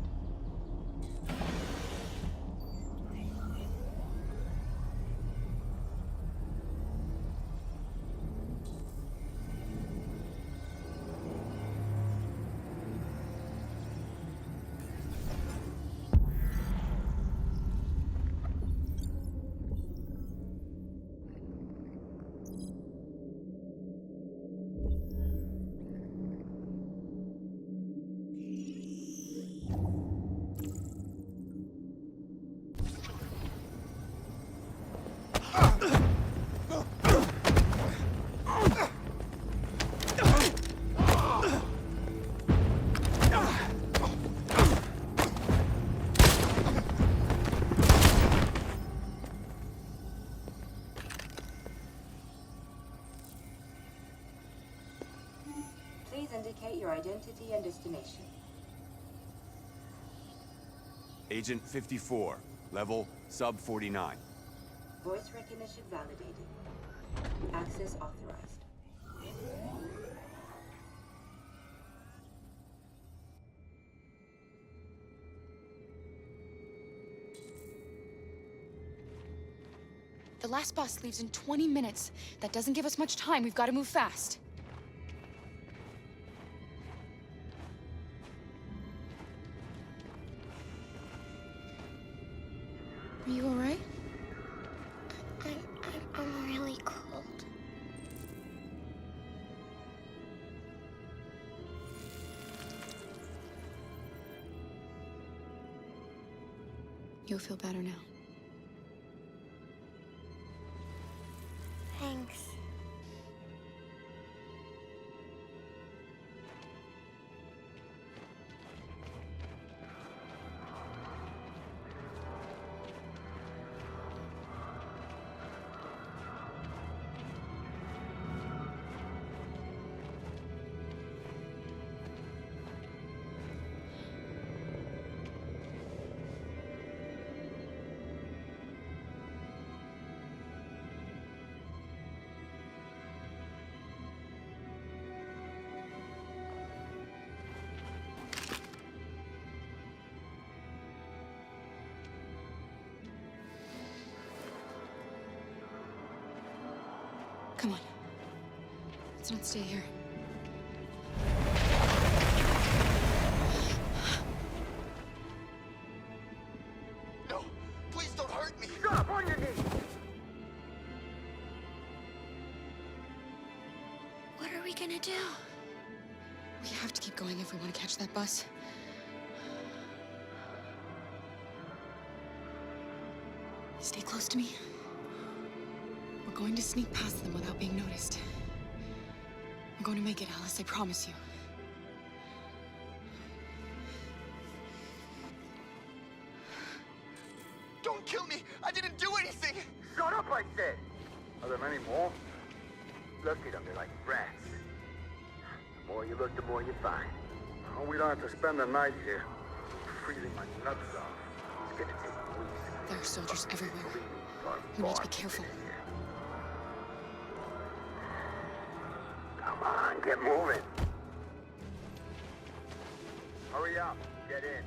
S14: Please indicate your identity and destination.
S11: Agent 54, level sub 49.
S14: Voice recognition validated. Access authorized.
S7: The last bus leaves in 20 minutes. That doesn't give us much time. We've got to move fast. Are you all right?
S13: I'm really cold.
S7: You'll feel better now.
S13: Thanks.
S7: Come on. Let's not stay here.
S5: No, please don't hurt me.
S19: Stop on your knees.
S7: What are we gonna do? We have to keep going if we want to catch that bus. Stay close to me. We're going to sneak past them without being noticed. We're going to make it, Alice, I promise you.
S5: Don't kill me! I didn't do anything!
S19: Shut up, I said! Are there many more? Look at them, they're like rats. The more you look, the more you find. Oh, we don't have to spend the night here. Freezing my nuts off. It's gonna take weeks.
S7: There are soldiers everywhere. We need to be careful.
S19: Come on, get moving. Hurry up, get in.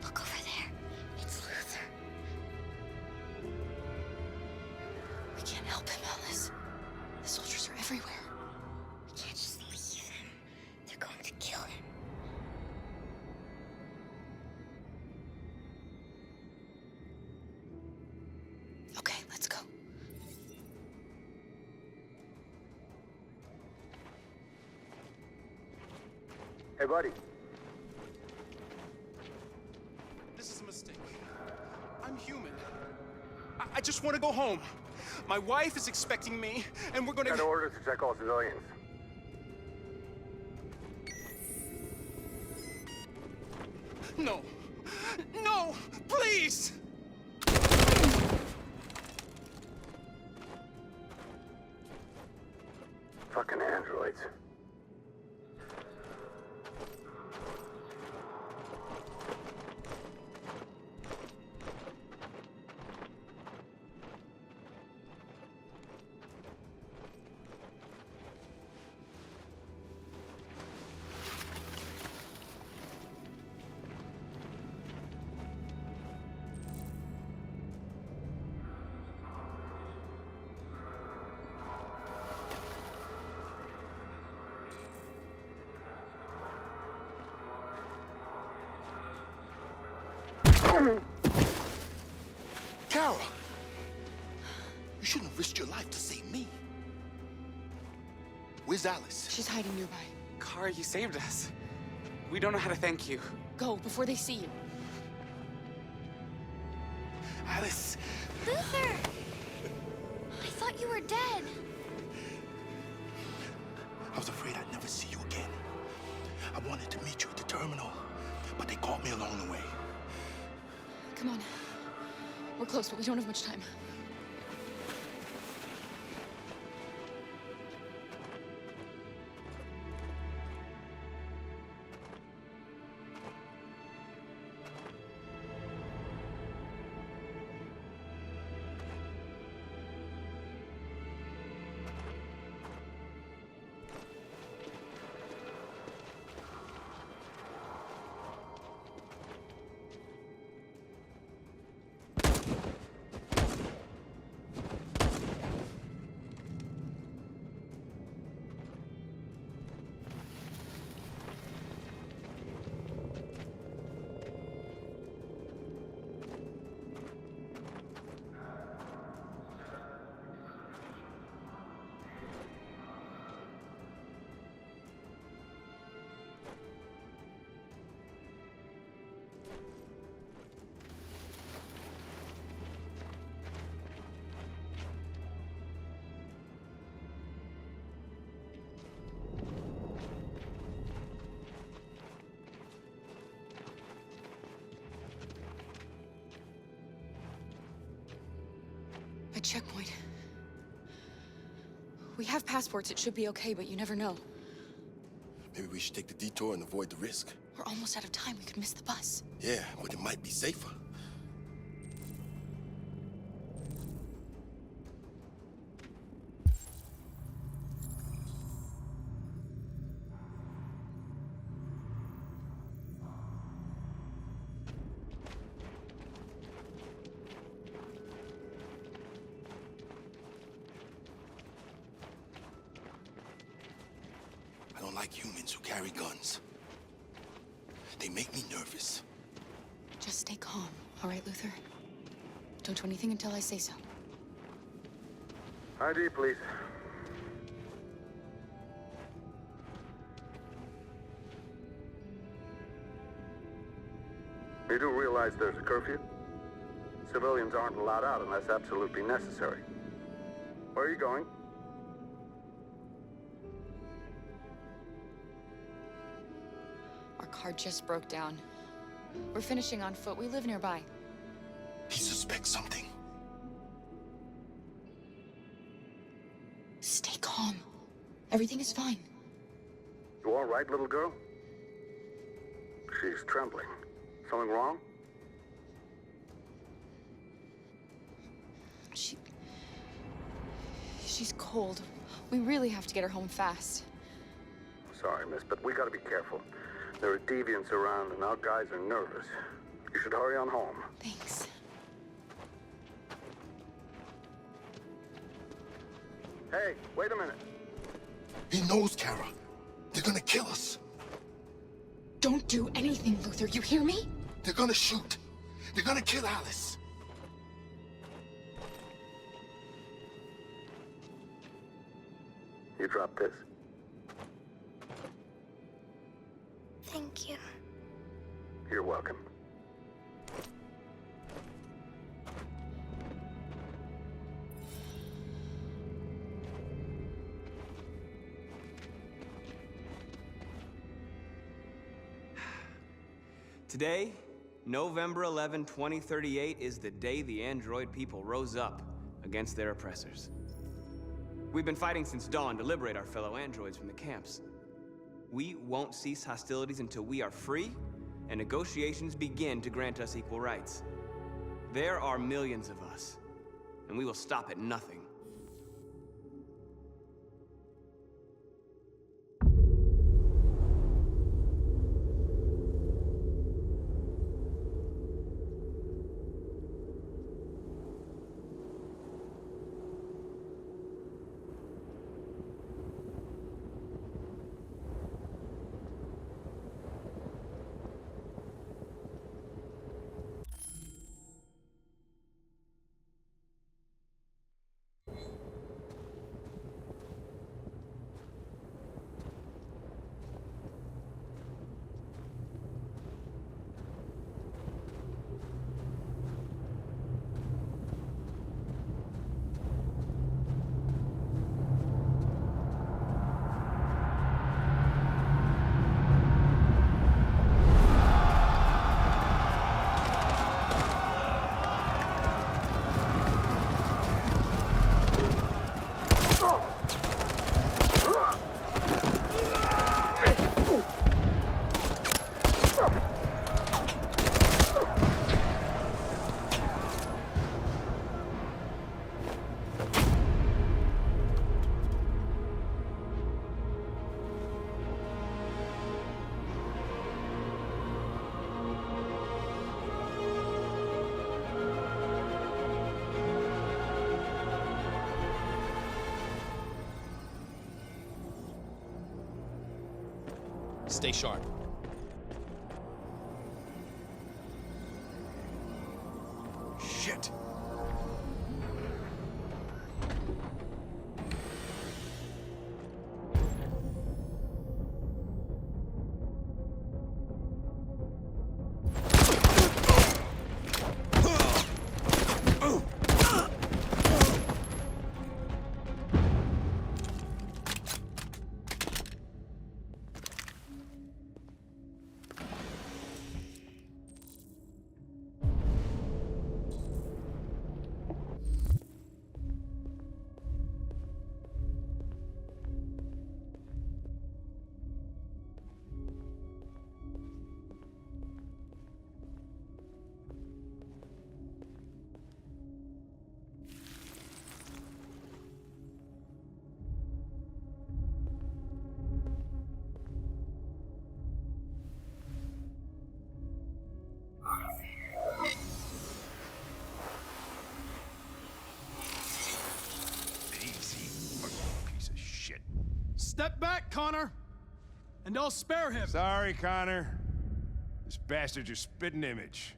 S13: Look over there. It's Luther.
S7: We can't help him, Alice. The soldiers are everywhere.
S19: Hey, buddy.
S4: This is a mistake. I'm human. I just want to go home. My wife is expecting me, and we're gonna...
S19: Got orders to check all civilians.
S4: No. No! Please!
S19: Fucking androids.
S10: Kara! You shouldn't have risked your life to save me. Where's Alice?
S7: She's hiding nearby.
S17: Kara, you saved us. We don't know how to thank you.
S7: Go, before they see you.
S10: Alice!
S13: Luther! I thought you were dead.
S10: I was afraid I'd never see you again. I wanted to meet you at the terminal, but they caught me along the way.
S7: Come on. We're close, but we don't have much time. A checkpoint. We have passports, it should be okay, but you never know.
S10: Maybe we should take the detour and avoid the risk.
S7: We're almost out of time, we could miss the bus.
S10: Yeah, but it might be safer. I don't like humans who carry guns. They make me nervous.
S7: Just stay calm, all right, Luther? Don't do anything until I say so.
S19: ID, please. You do realize there's a curfew? Civilians aren't allowed out unless absolutely necessary. Where are you going?
S7: Our car just broke down. We're finishing on foot. We live nearby.
S10: He suspects something.
S7: Stay calm. Everything is fine.
S19: You all right, little girl? She's trembling. Something wrong?
S7: She's cold. We really have to get her home fast.
S19: Sorry, miss, but we gotta be careful. There are deviants around, and our guys are nervous. You should hurry on home.
S7: Thanks.
S19: Hey, wait a minute.
S10: He knows, Kara. They're gonna kill us.
S7: Don't do anything, Luther. You hear me?
S10: They're gonna shoot. They're gonna kill Alice.
S19: You drop this.
S13: Thank you.
S19: You're welcome.
S17: Today, November 11, 2038, is the day the android people rose up against their oppressors. We've been fighting since dawn to liberate our fellow androids from the camps. We won't cease hostilities until we are free and negotiations begin to grant us equal rights. There are millions of us, and we will stop at nothing.
S4: Stay sharp. Shit.
S2: Step back, Connor! And I'll spare him!
S23: Sorry, Connor. This bastard's your spitting image.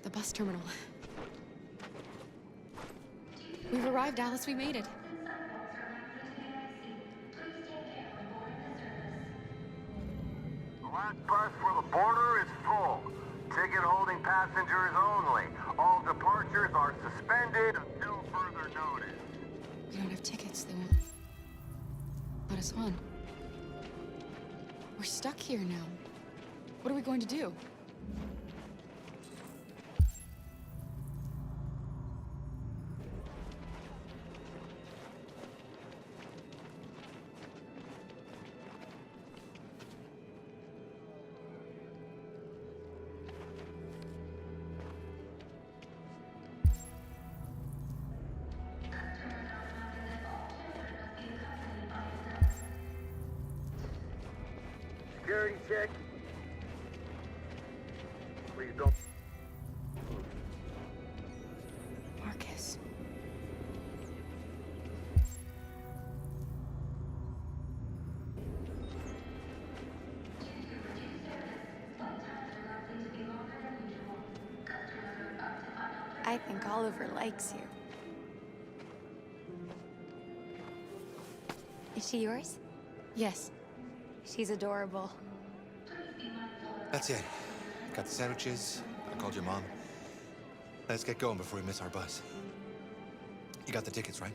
S7: The bus terminal. We've arrived, Alice. We made it.
S19: The last bus for the border is full. Ticket-holding passengers only. All departures are suspended until further notice.
S7: We don't have tickets. They won't let us on. We're stuck here now. What are we going to do?
S19: Security check. Please don't.
S7: Marcus.
S1: I think Oliver likes you. Is she yours?
S7: Yes.
S1: She's adorable.
S6: That's it. Got the sandwiches. I called your mom. Let's get going before we miss our bus. You got the tickets, right?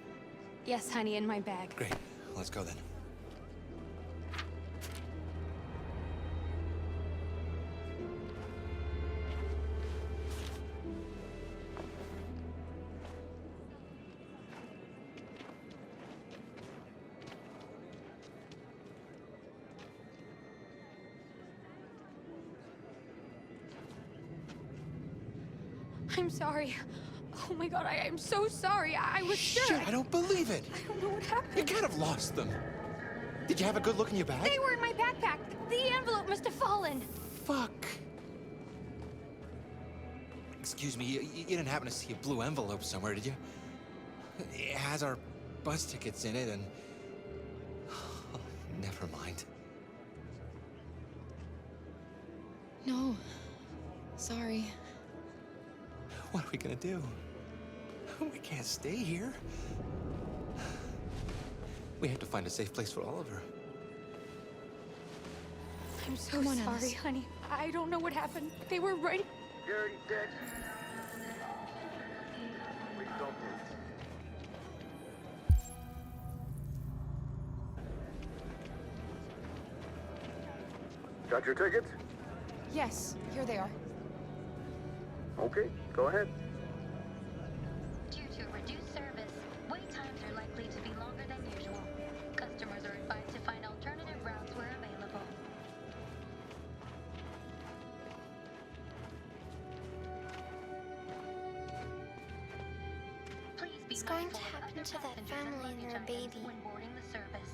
S1: Yes, honey, in my bag.
S6: Great. Let's go then.
S1: I'm sorry. Oh my god, I'm so sorry. I was sure.
S6: Shit, I don't believe it.
S1: I don't know what happened.
S6: You can't have lost them. Did you have a good look in your bag?
S1: They were in my backpack. The envelope must have fallen.
S6: Fuck. Excuse me, you didn't happen to see a blue envelope somewhere, did you? It has our bus tickets in it and... Oh, never mind.
S7: No. Sorry.
S6: What are we gonna do? We can't stay here. We have to find a safe place for Oliver.
S1: I'm so
S7: Come on,
S1: sorry,
S7: Alice.
S1: honey. I don't know what happened. They were right.
S19: Gary, dead. Please don't move. Got your tickets?
S7: Yes, here they are.
S19: Okay, go ahead.
S12: Due to reduced service, wait times are likely to be longer than usual. Customers are advised to find alternative routes where available. Please be
S13: What's going to
S12: mindful of
S13: happen
S12: other
S13: to that
S12: passengers and
S13: family and
S12: luggage
S13: their
S12: items
S13: baby?
S12: when boarding the service.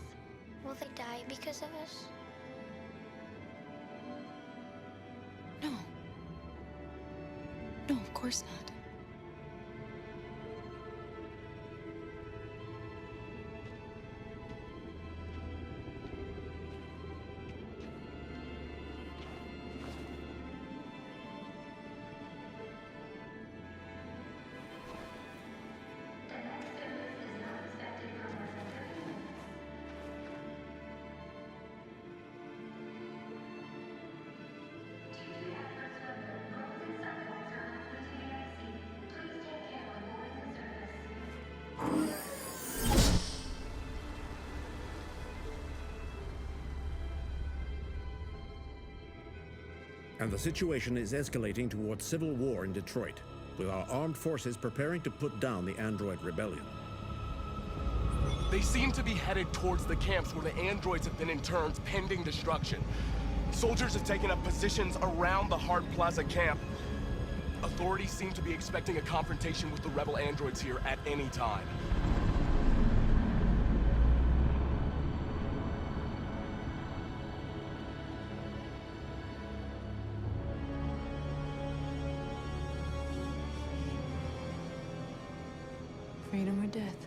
S13: Will they die because of us?
S7: No. No, of course not.
S24: And the situation is escalating towards civil war in Detroit, with our armed forces preparing to put down the android rebellion.
S4: They seem to be headed towards the camps where the androids have been interned pending destruction. Soldiers have taken up positions around the Hart Plaza camp. Authorities seem to be expecting a confrontation with the rebel androids here at any time.
S16: Freedom or death?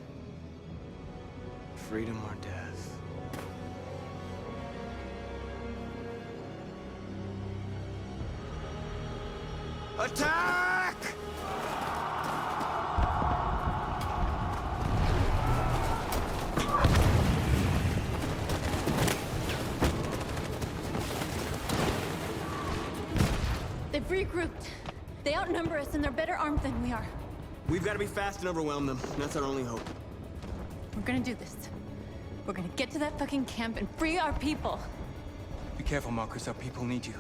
S17: Freedom or death?
S8: Attack!
S16: They've regrouped. They outnumber us and they're better armed than we are.
S17: We've got to be fast and overwhelm them. That's our only hope.
S16: We're gonna do this. We're gonna get to that fucking camp and free our people.
S22: Be careful, Marcus. Our people need you.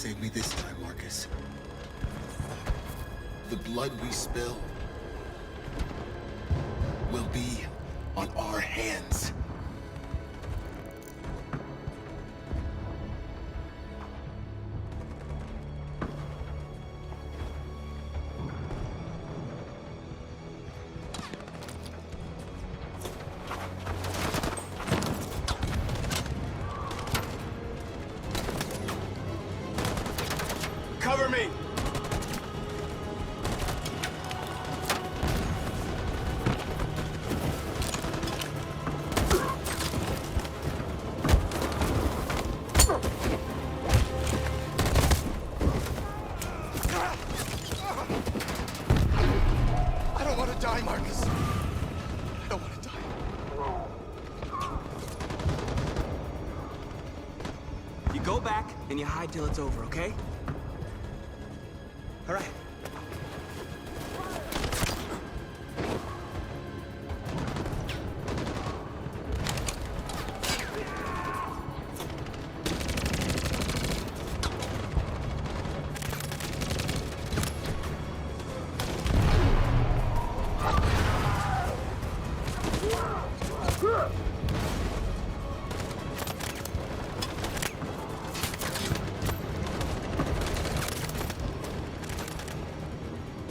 S10: save me this time, Marcus. The blood we spill will be on our hands.
S4: Cover me!
S10: I don't want to die, Marcus. I don't want to die.
S17: You go back and you hide till it's over, okay? All right.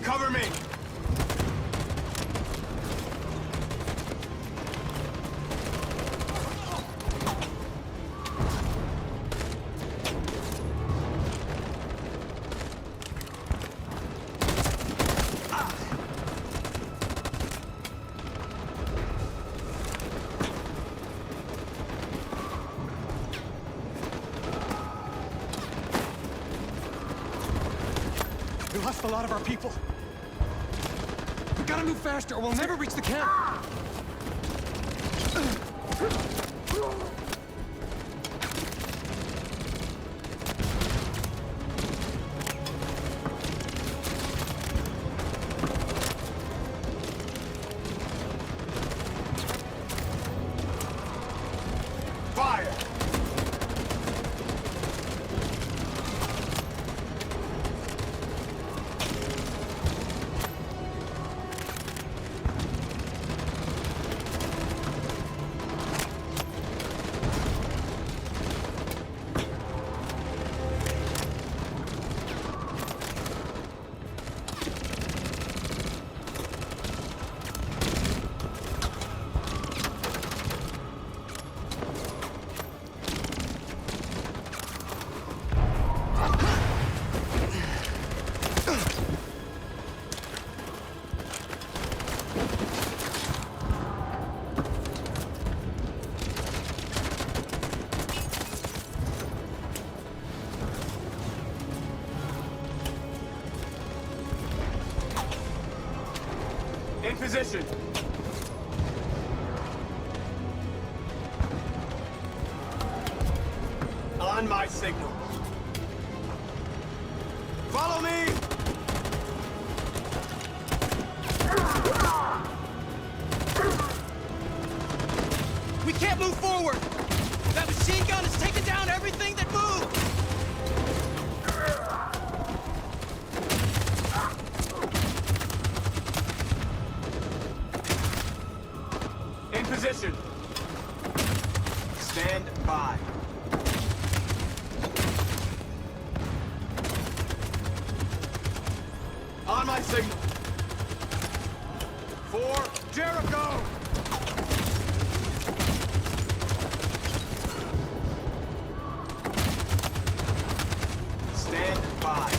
S4: Cover me!
S2: We lost a lot of our people. We gotta move faster or we'll never reach the camp.
S4: Fire! In position. On my signal. Follow me!
S8: We can't move forward! That machine gun is taking down everything that moves!
S4: In position. Stand by. On my signal. For Jericho! Stand by.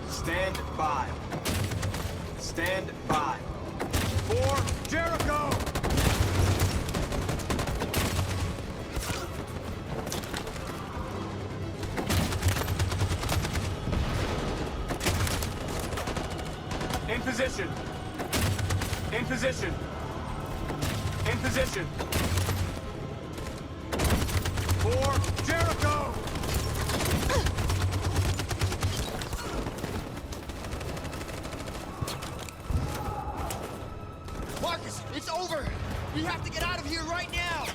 S4: Stand by. Stand by. For Jericho! In position. In position. In position. For Jericho!
S8: Marcus, it's over! We have to get out of here right now!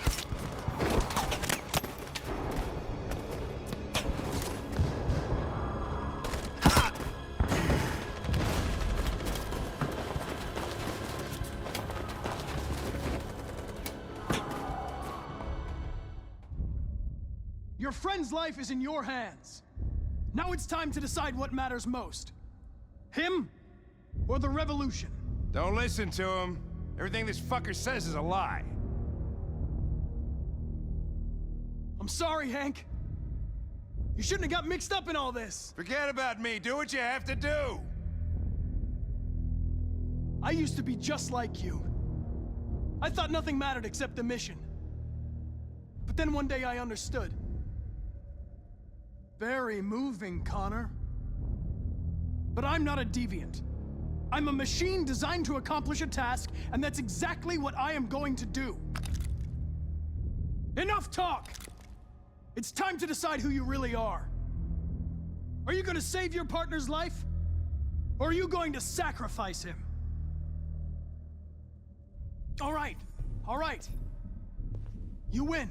S2: Your friend's life is in your hands. Now it's time to decide what matters most. Him or the revolution?
S23: Don't listen to him. Everything this fucker says is a lie.
S2: I'm sorry, Hank. You shouldn't have got mixed up in all this.
S23: Forget about me. Do what you have to do.
S2: I used to be just like you. I thought nothing mattered except the mission. But then one day I understood. Very moving, Connor. But I'm not a deviant. I'm a machine designed to accomplish a task, and that's exactly what I am going to do. Enough talk! It's time to decide who you really are. Are you going to save your partner's life? Or are you going to sacrifice him? All right. You win.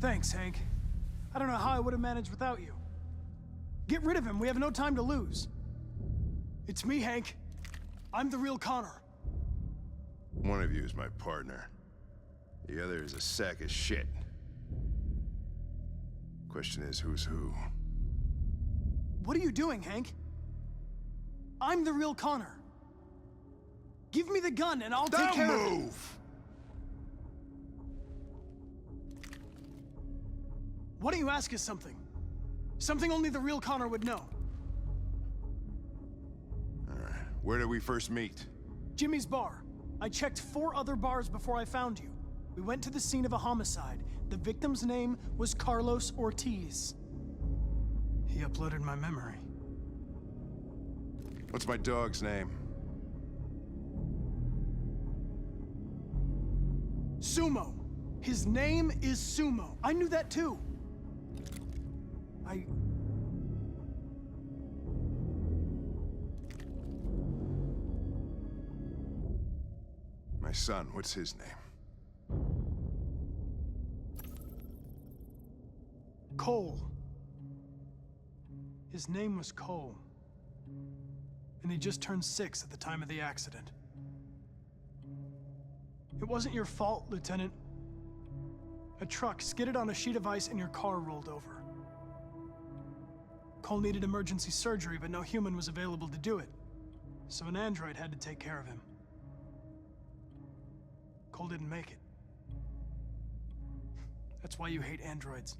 S2: Thanks, Hank. I don't know how I would have managed without you. Get rid of him. We have no time to lose. It's me, Hank. I'm the real Connor.
S23: One of you is my partner. The other is a sack of shit. Question is, who's who?
S2: What are you doing, Hank? I'm the real Connor. Give me the gun and I'll take care of it.
S23: Don't move!
S2: Why don't you ask us something? Something only the real Connor would know.
S23: All right. Where did we first meet?
S2: Jimmy's bar. I checked 4 other bars before I found you. We went to the scene of a homicide. The victim's name was Carlos Ortiz. He uploaded my memory.
S23: What's my dog's name?
S2: Sumo. His name is Sumo. I knew that too.
S23: My son, what's his name?
S2: Cole. His name was Cole. And he just turned 6 at the time of the accident. It wasn't your fault, Lieutenant. A truck skidded on a sheet of ice and your car rolled over. Cole needed emergency surgery, but no human was available to do it. So an android had to take care of him. Cole didn't make it. That's why you hate androids.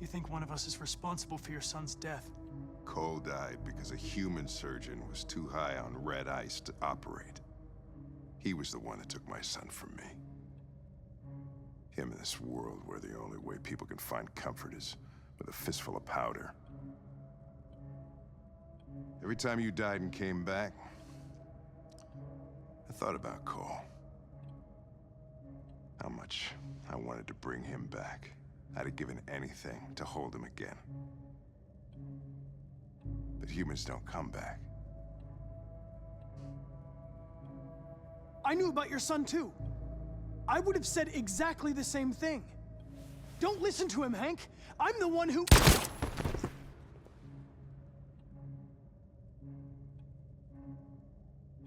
S2: You think one of us is responsible for your son's death.
S23: Cole died because a human surgeon was too high on red ice to operate. He was the one that took my son from me. Him in this world where the only way people can find comfort is with a fistful of powder. Every time you died and came back, I thought about Cole. How much I wanted to bring him back. I'd have given anything to hold him again. But humans don't come back.
S2: I knew about your son too. I would have said exactly the same thing. Don't listen to him, Hank. I'm the one who...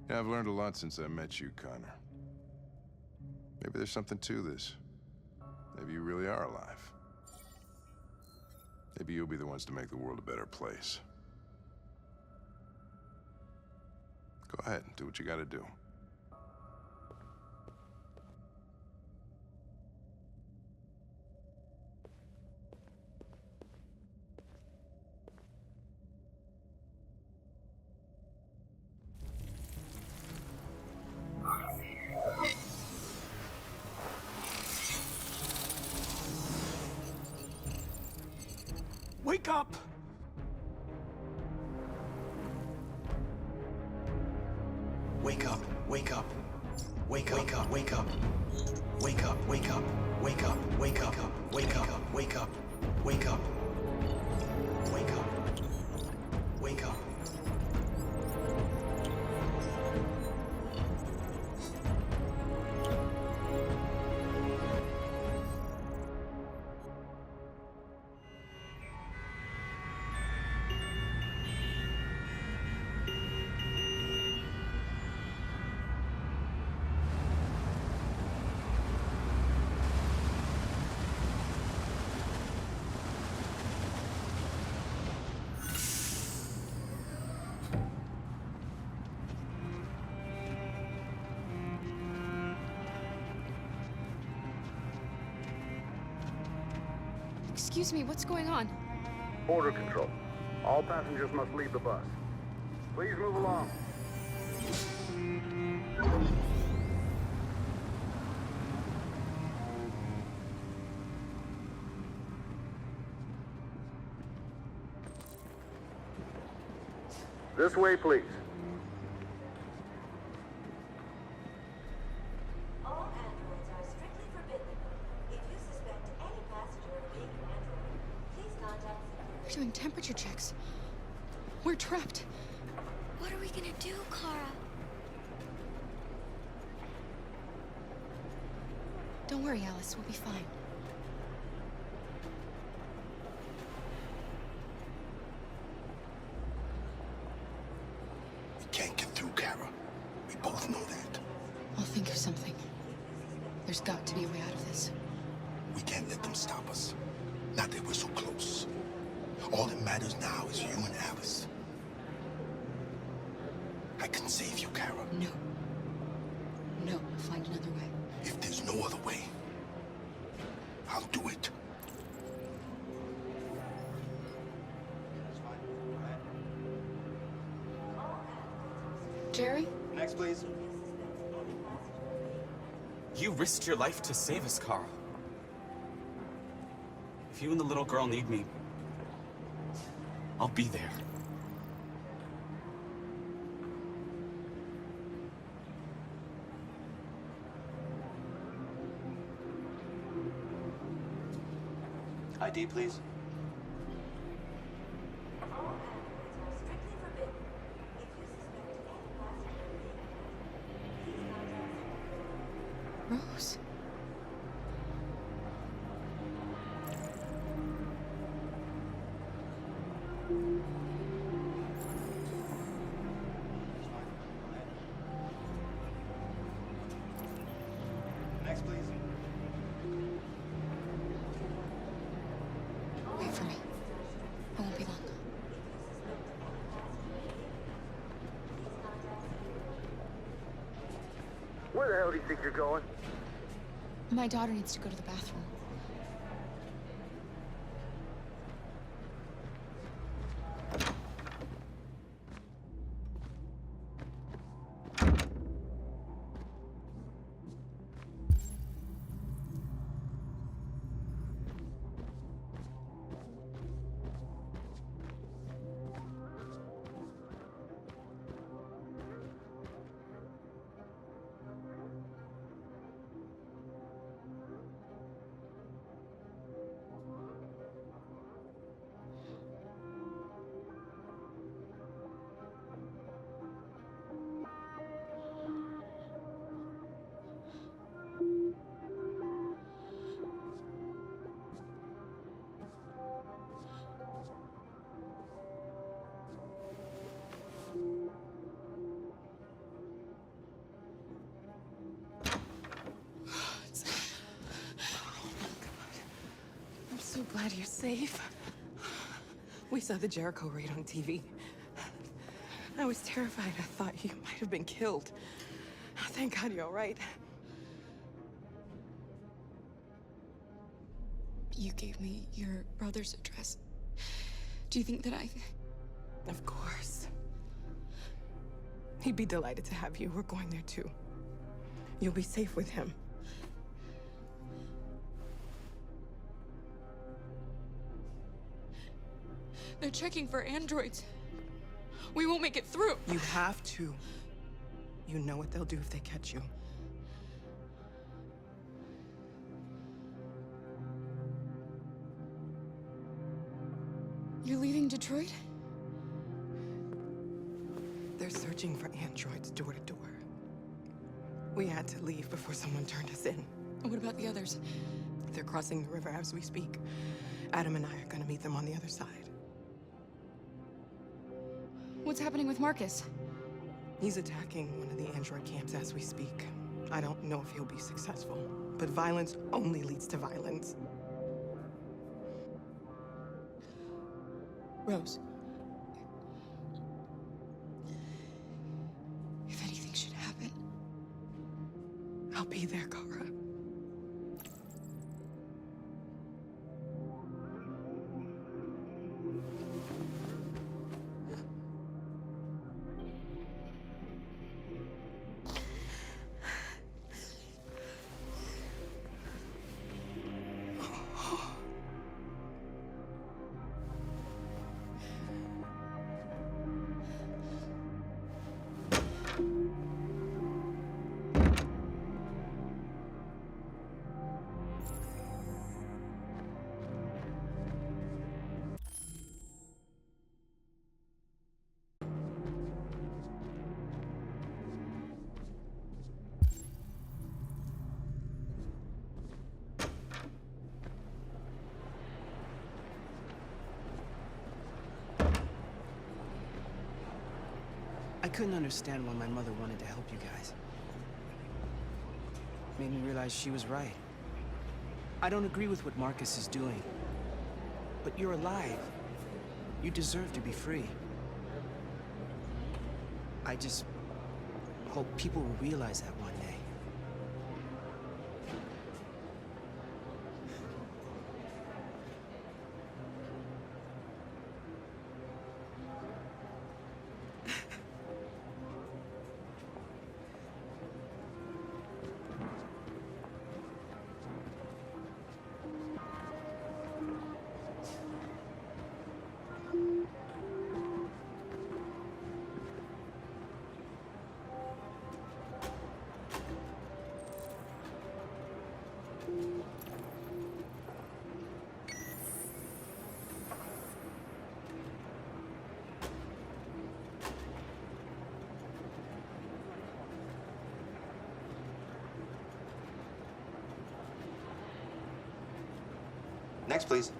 S23: Yeah, I've learned a lot since I met you, Connor. Maybe there's something to this. Maybe you really are alive. Maybe you'll be the ones to make the world a better place. Go ahead and do what you gotta do.
S2: Wake up!
S3: Wake up, wake up, wake up. Wake up, wake up, wake up, wake up, wake up, wake up, wake up. Wake up. Wake up.
S7: Excuse me, what's going on?
S19: Border control. All passengers must leave the bus. Please move along. This way, please.
S14: All androids are strictly forbidden. If you suspect any passenger of being an android, please contact security.
S7: We're doing temperature checks. We're trapped.
S13: What are we gonna do, Kara?
S7: Don't worry, Alice. We'll be fine.
S10: We can't get through, Kara. We both know that.
S7: I'll think of something. There's got to be a way out of this.
S10: We can't let them stop us. Not that we're so close. All that matters now is you and Alice. I can save you, Kara.
S7: No. No, we'll find another way.
S10: If there's no other way, I'll do it.
S7: Jerry?
S8: Next, please.
S9: You risked your life to save us, Carl. If you and the little girl need me, I'll be there.
S8: ID, please.
S7: Rose.
S8: Next, please.
S7: Wait for me. I won't be long.
S19: Where the hell do you think you're going?
S7: My daughter needs to go to the bathroom.
S18: I'm so glad you're safe. We saw the Jericho raid on TV. I was terrified. I thought you might have been killed. Thank God you're all right.
S7: You gave me your brother's address. Do you think that I...
S18: Of course. He'd be delighted to have you. We're going there too. You'll be safe with him.
S7: They're checking for androids. We won't make it through.
S18: You have to. You know what they'll do if they catch you.
S7: You're leaving Detroit?
S18: They're searching for androids door to door. We had to leave before someone turned us in.
S7: What about the others?
S18: They're crossing the river as we speak. Adam and I are gonna meet them on the other side.
S7: What's happening with Marcus?
S18: He's attacking one of the android camps as we speak. I don't know if he'll be successful, but violence only leads to violence.
S7: Rose. If anything should happen,
S18: I'll be there, Kara.
S8: I couldn't understand why my mother wanted to help you guys. Made me realize she was right. I don't agree with what Marcus is doing. But you're alive. You deserve to be free. I just hope people will realize that one day.
S6: Next, please.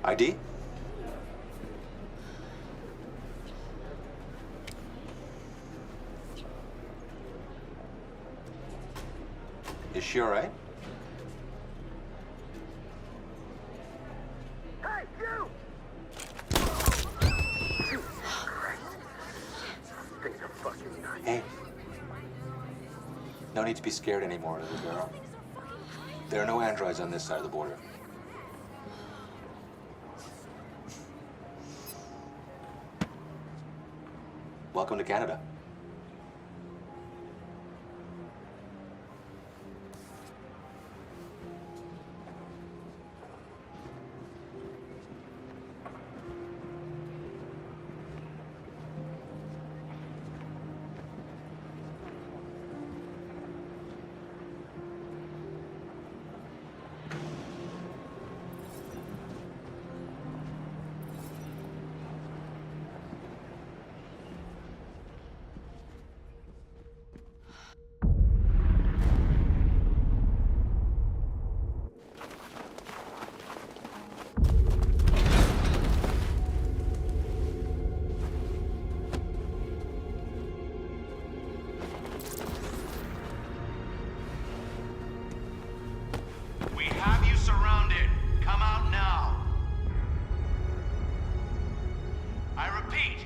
S6: ID? Is she all right?
S19: Hey, you! Things are fucking nuts.
S6: Hey. No need to be scared anymore, little girl. There are no androids on this side of the border. Welcome to Canada.
S3: We have you surrounded. Come out now. I repeat,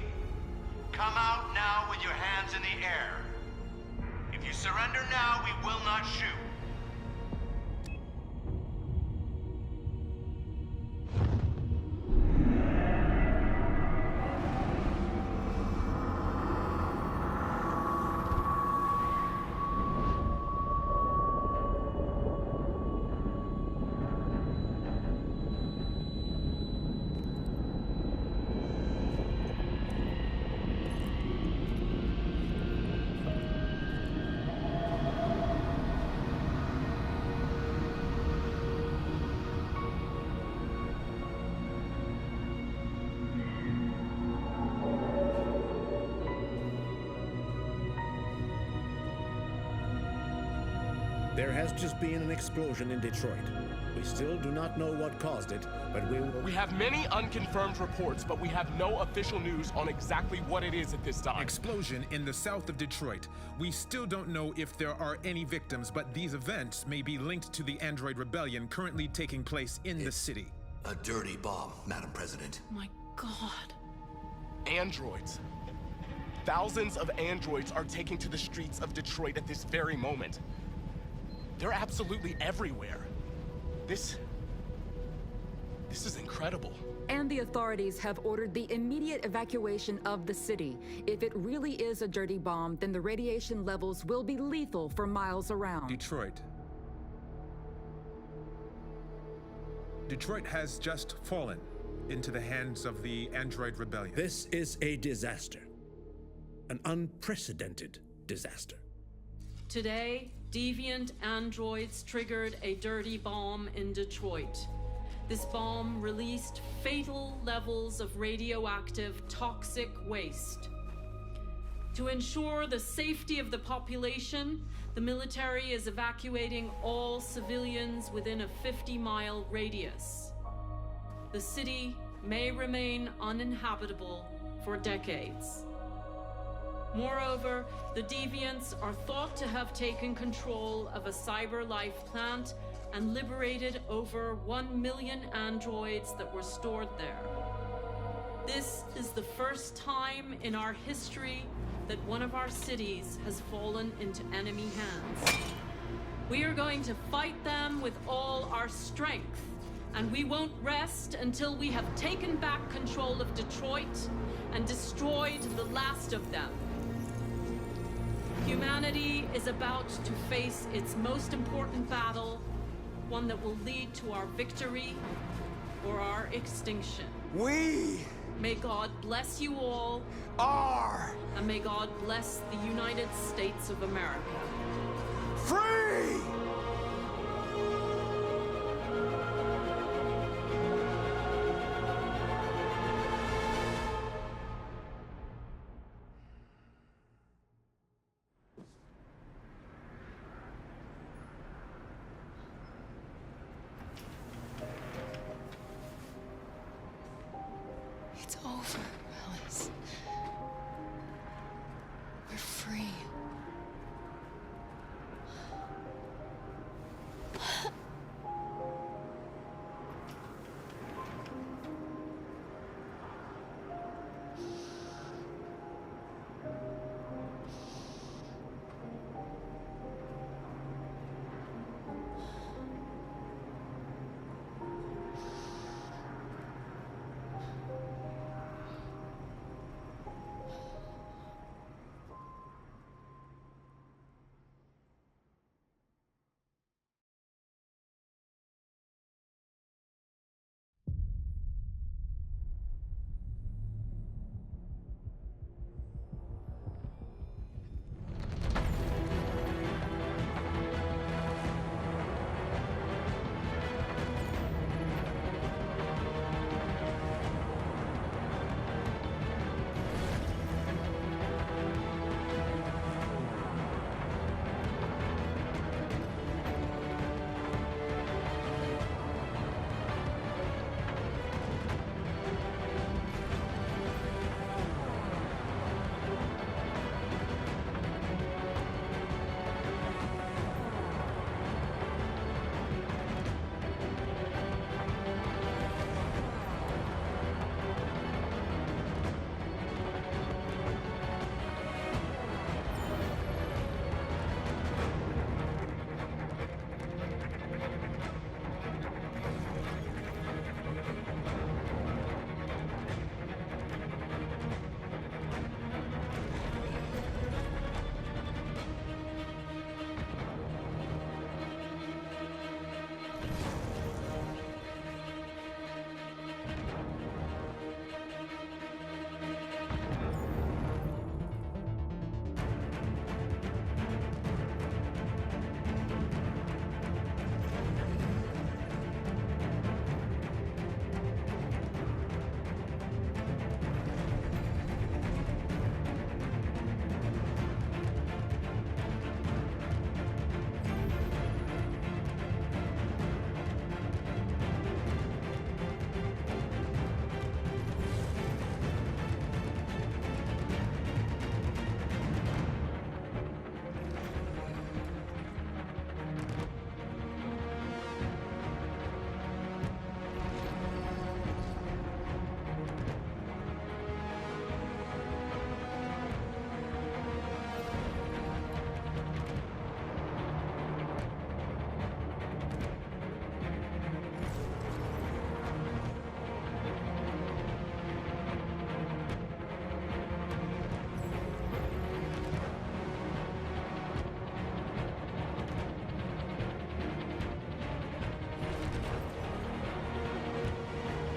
S3: come out now with your hands in the air. If you surrender now, we will not shoot.
S24: There has just been an explosion in Detroit. We still do not know what caused it, but
S4: We have many unconfirmed reports, but we have no official news on exactly what it is at this time.
S11: Explosion in the south of Detroit. We still don't know if there are any victims, but these events may be linked to the Android rebellion currently taking place in the city.
S3: A dirty bomb, Madam President.
S16: My God.
S4: Androids. Thousands of androids are taking to the streets of Detroit at this very moment. They're absolutely everywhere. This is incredible.
S15: And the authorities have ordered the immediate evacuation of the city. If it really is a dirty bomb, then the radiation levels will be lethal for miles around.
S11: Detroit has just fallen into the hands of the Android rebellion.
S24: This is a disaster. An unprecedented disaster.
S20: Today, deviant androids triggered a dirty bomb in Detroit. This bomb released fatal levels of radioactive toxic waste. To ensure the safety of the population, the military is evacuating all civilians within a 50-mile radius. The city may remain uninhabitable for decades. Moreover, the deviants are thought to have taken control of a CyberLife plant and liberated over 1 million androids that were stored there. This is the first time in our history that one of our cities has fallen into enemy hands. We are going to fight them with all our strength, and we won't rest until we have taken back control of Detroit and destroyed the last of them. Humanity is about to face its most important battle, one that will lead to our victory or our extinction. May God bless you all. And may God bless the United States of America.
S4: Free!
S7: It's over, Alice.